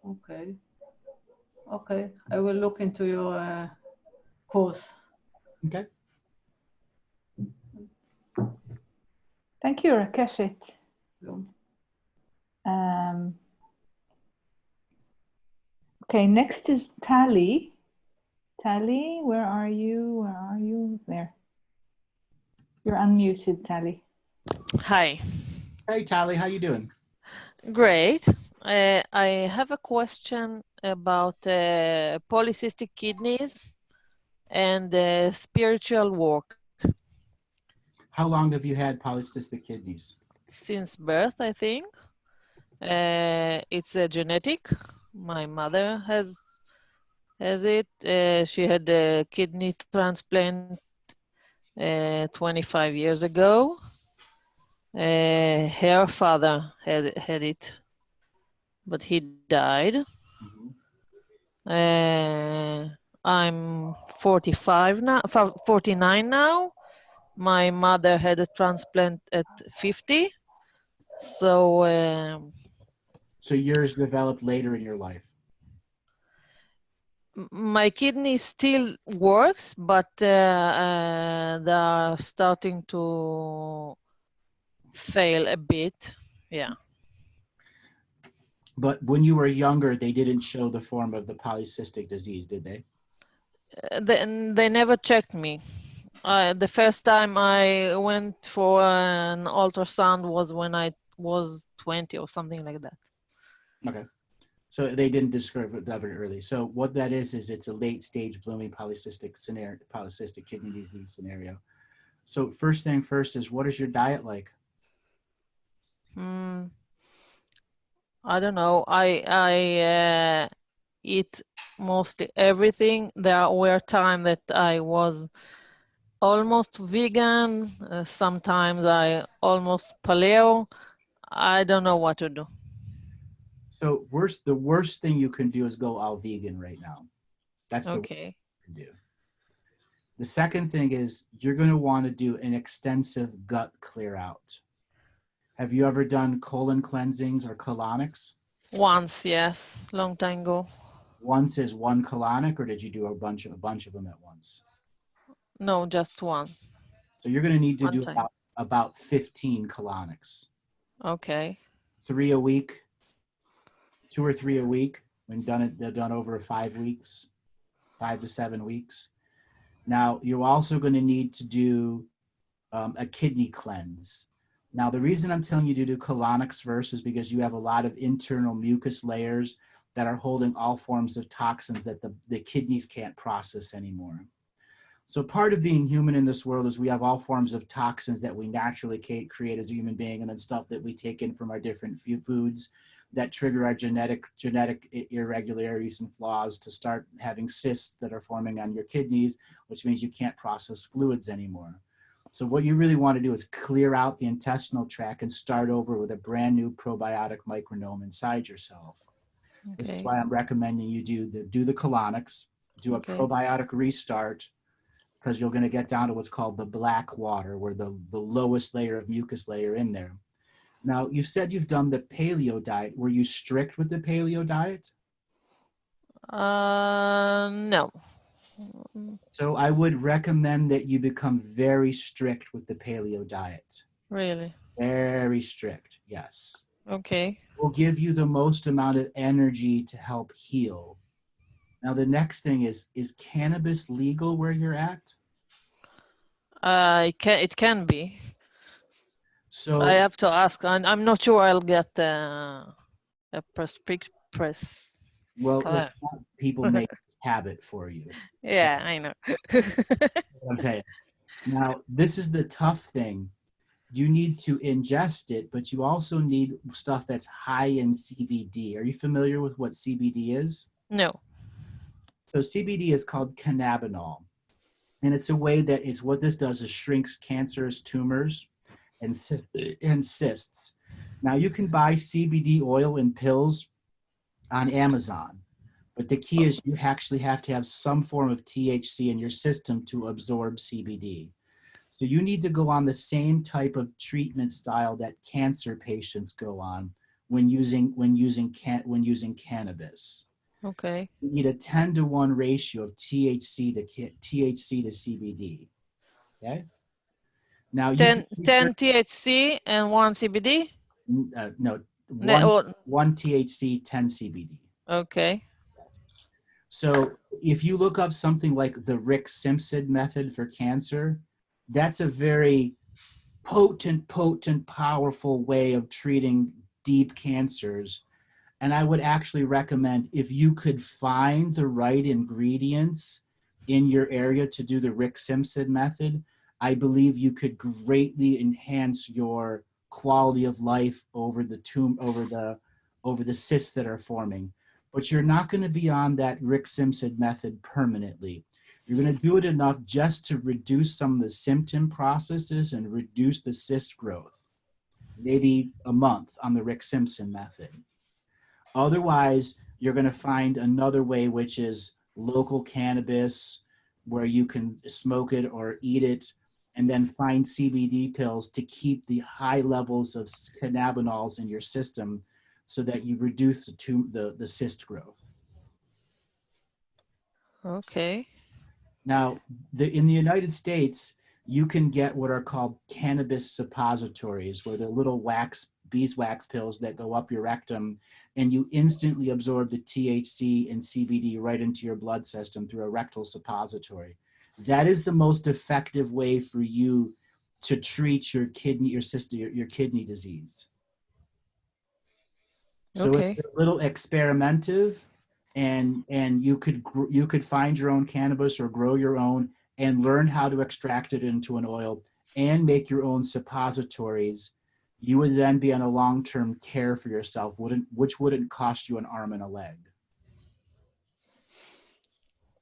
Okay. Okay, I will look into your course.
Okay.
Thank you, Rakeshit. Okay, next is Tali. Tali, where are you? Where are you? There. You're unmuted, Tali.
Hi.
Hey, Tali, how you doing?
Great. I have a question about polycystic kidneys and spiritual work.
How long have you had polycystic kidneys?
Since birth, I think. It's genetic. My mother has it. She had a kidney transplant 25 years ago. Her father had it, but he died. Mm-hmm. I'm 45 now, 49 now. My mother had a transplant at 50. So
yours developed later in your life?
My kidney still works, but they are starting to fail a bit. Yeah.
But when you were younger, they didn't show the form of the polycystic disease, did they?
They never checked me. The first time I went for an ultrasound was when I was 20 or something like that.
Okay. So they didn't discover it early. So what that is it's a late stage blooming polycystic kidney disease scenario. So first thing first is, what is your diet like?
I don't know. I eat mostly everything. There were times that I was almost vegan. Sometimes I almost paleo. I don't know what to do.
So the worst thing you can do is go all vegan right now. That's the worst thing you can do. The second thing is you're going to want to do an extensive gut clear out. Have you ever done colon cleansings or colonics?
Once, yes, long time ago.
Once is one colonic, or did you do a bunch of them at once?
No, just one.
So you're going to need to do about 15 colonics.
Okay.
3 a week, 2 or 3 a week. When done over 5 weeks, 5 to 7 weeks. Now you're also going to need to do a kidney cleanse. Now, the reason I'm telling you to do colonics first is because you have a lot of internal mucus layers that are holding all forms of toxins that the kidneys can't process anymore. So part of being human in this world is we have all forms of toxins that we naturally create as a human being, and then stuff that we take in from our different foods that trigger our genetic irregularities and flaws to start having cysts that are forming on your kidneys, which means you can't process fluids anymore. So what you really want to do is clear out the intestinal tract and start over with a brand new probiotic micronome inside yourself. Okay. This is why I'm recommending you do the colonics, do a probiotic restart, because you're going to get down to what's called the black water, where the lowest layer of mucus layer in there. Now, you said you've done the paleo diet. Were you strict with the paleo diet?
No.
So I would recommend that you become very strict with the paleo diet.
Really?
Very strict, yes.
Okay.
Will give you the most amount of energy to help heal. Now, the next thing is cannabis legal where you're at?
It can be.
So
I have to ask. I'm not sure I'll get a prescription.
well, if not, people may have it for you.
Yeah, I know.
I'm saying. Now, this is the tough thing. You need to ingest it, but you also need stuff that's high in CBD. Are you familiar with what CBD is?
No.
So CBD is called cannabinol. And it's a way that it's what this does is shrinks cancerous tumors and cysts. Now, you can buy CBD oil in pills on Amazon, but the key is you actually have to have some form of THC in your system to absorb CBD. So you need to go on the same type of treatment style that cancer patients go on when using cannabis.
Okay.
You need a 10-to-1 ratio of THC to CBD. Okay. Now
10 THC and 1 CBD?
No,
No.
1 THC, 10 CBD.
Okay.
Yes. So if you look up something like the Rick Simpson method for cancer, that's a very potent, powerful way of treating deep cancers. And I would actually recommend, if you could find the right ingredients in your area to do the Rick Simpson method, I believe you could greatly enhance your quality of life over the cysts that are forming. But you're not going to be on that Rick Simpson method permanently. You're going to do it enough just to reduce some of the symptom processes and reduce the cyst growth. Maybe a month on the Rick Simpson method. Otherwise, you're going to find another way, which is local cannabis, where you can smoke it or eat it, and then find CBD pills to keep the high levels of cannabinols in your system so that you reduce the cyst growth.
Okay.
Now, in the United States, you can get what are called cannabis suppositories, where they're little beeswax pills that go up your rectum, and you instantly absorb the THC and CBD right into your blood system through a rectal suppository. That is the most effective way for you to treat your kidney disease. So
Okay.
it's a little experimentative, and you could find your own cannabis or grow your own and learn how to extract it into an oil and make your own suppositories. You would then be on a long-term care for yourself, which wouldn't cost you an arm and a leg.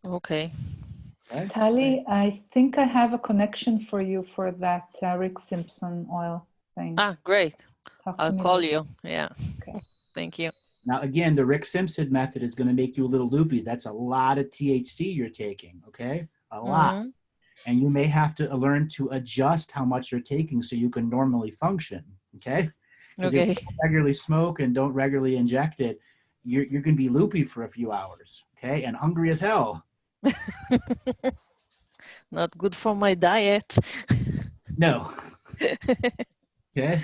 Okay.
Okay.
Tali, I think I have a connection for you for that Rick Simpson oil thing.
Ah, great. I'll call
later.
you. Yeah.
Okay.
Thank you.
Now, again, the Rick Simpson method is going to make you a little loopy. That's a lot of THC you're taking, okay? A lot.
Mm-hmm.
And you may have to learn to adjust how much you're taking so you can normally function, okay? Because if you don't regularly smoke and don't regularly inject it, you're going to be loopy for a few hours, okay? And hungry as hell.
Not good for my diet.
No. Okay?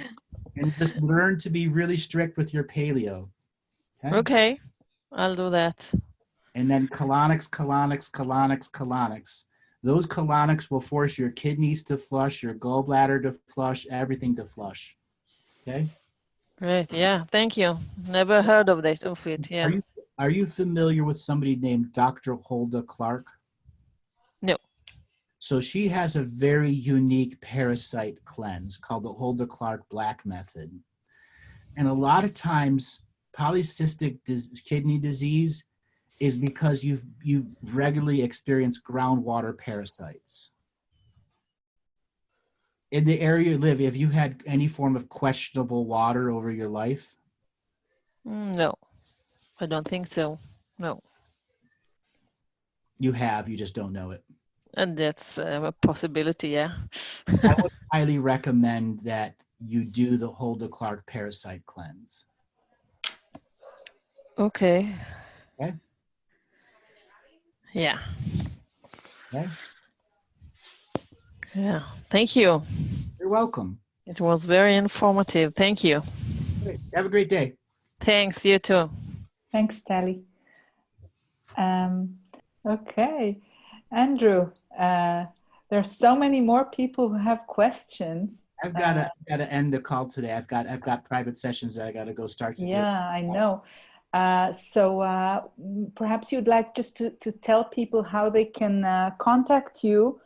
And just learn to be really strict with your paleo. Okay?
Okay, I'll do that.
And then colonics. Those colonics will force your kidneys to flush, your gallbladder to flush, everything to flush. Okay?
Great, yeah, thank you. Never heard of it, yeah.
Are you familiar with somebody named Dr. Hulda Clark?
No.
So she has a very unique parasite cleanse called the Hulda Clark Black Method. And a lot of times, polycystic kidney disease is because you've regularly experienced groundwater parasites. In the area you live, have you had any form of questionable water over your life?
No, I don't think so. No.
You have, you just don't know it.
And that's a possibility, yeah.
I would highly recommend that you do the Hulda Clark parasite cleanse.
Okay.
Okay.
Yeah.
Okay.
Yeah. Thank you.
You're welcome.
It was very informative. Thank you.
Great. Have a great day.
Thanks. You too.
Thanks, Tali. Okay, Andrew, there are so many more people who have questions.
I've got to end the call today. I've got private sessions that I got to go start to do.
Yeah, I know. So perhaps you'd like just to tell people how they can contact you,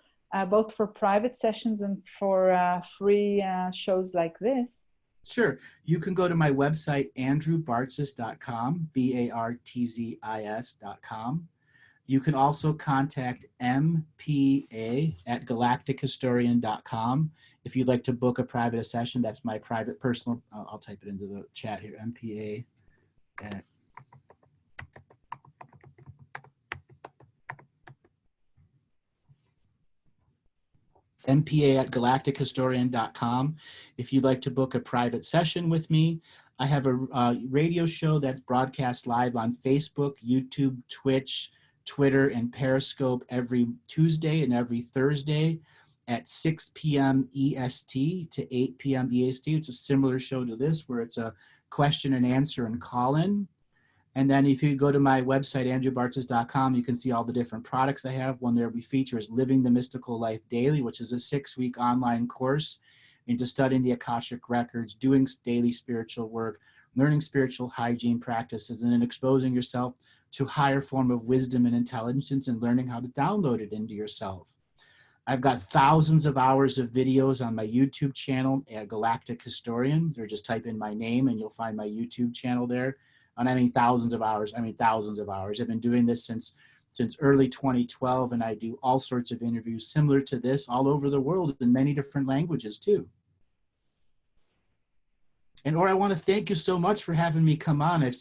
both for private sessions and for free shows like this.
Sure. You can go to my website, andrewbartzis.com, BARTZIS.com. You can also contact mpa@galactichistorian.com. If you'd like to book a private session, that's my private personal, I'll type it into the chat here, mpa@galactichistorian.com. If you'd like to book a private session with me, I have a radio show that's broadcast live on Facebook, YouTube, Twitch, Twitter, and Periscope every Tuesday and every Thursday at 6 p.m. EST to 8 p.m. EST. It's a similar show to this where it's a question and answer and call-in. And then if you go to my website, andrewbartzis.com, you can see all the different products I have. One there we feature is Living the Mystical Life Daily, which is a 6-week online course into studying the Akashic Records, doing daily spiritual work, learning spiritual hygiene practices, and then exposing yourself to a higher form of wisdom and intelligence and learning how to download it into yourself. I've got thousands of hours of videos on my YouTube channel at Galactic Historian, or just type in my name and you'll find my YouTube channel there. And I mean thousands of hours. I've been doing this since early 2012, and I do all sorts of interviews similar to this all over the world in many different languages too. And Ora, I want to thank you so much for having me come on.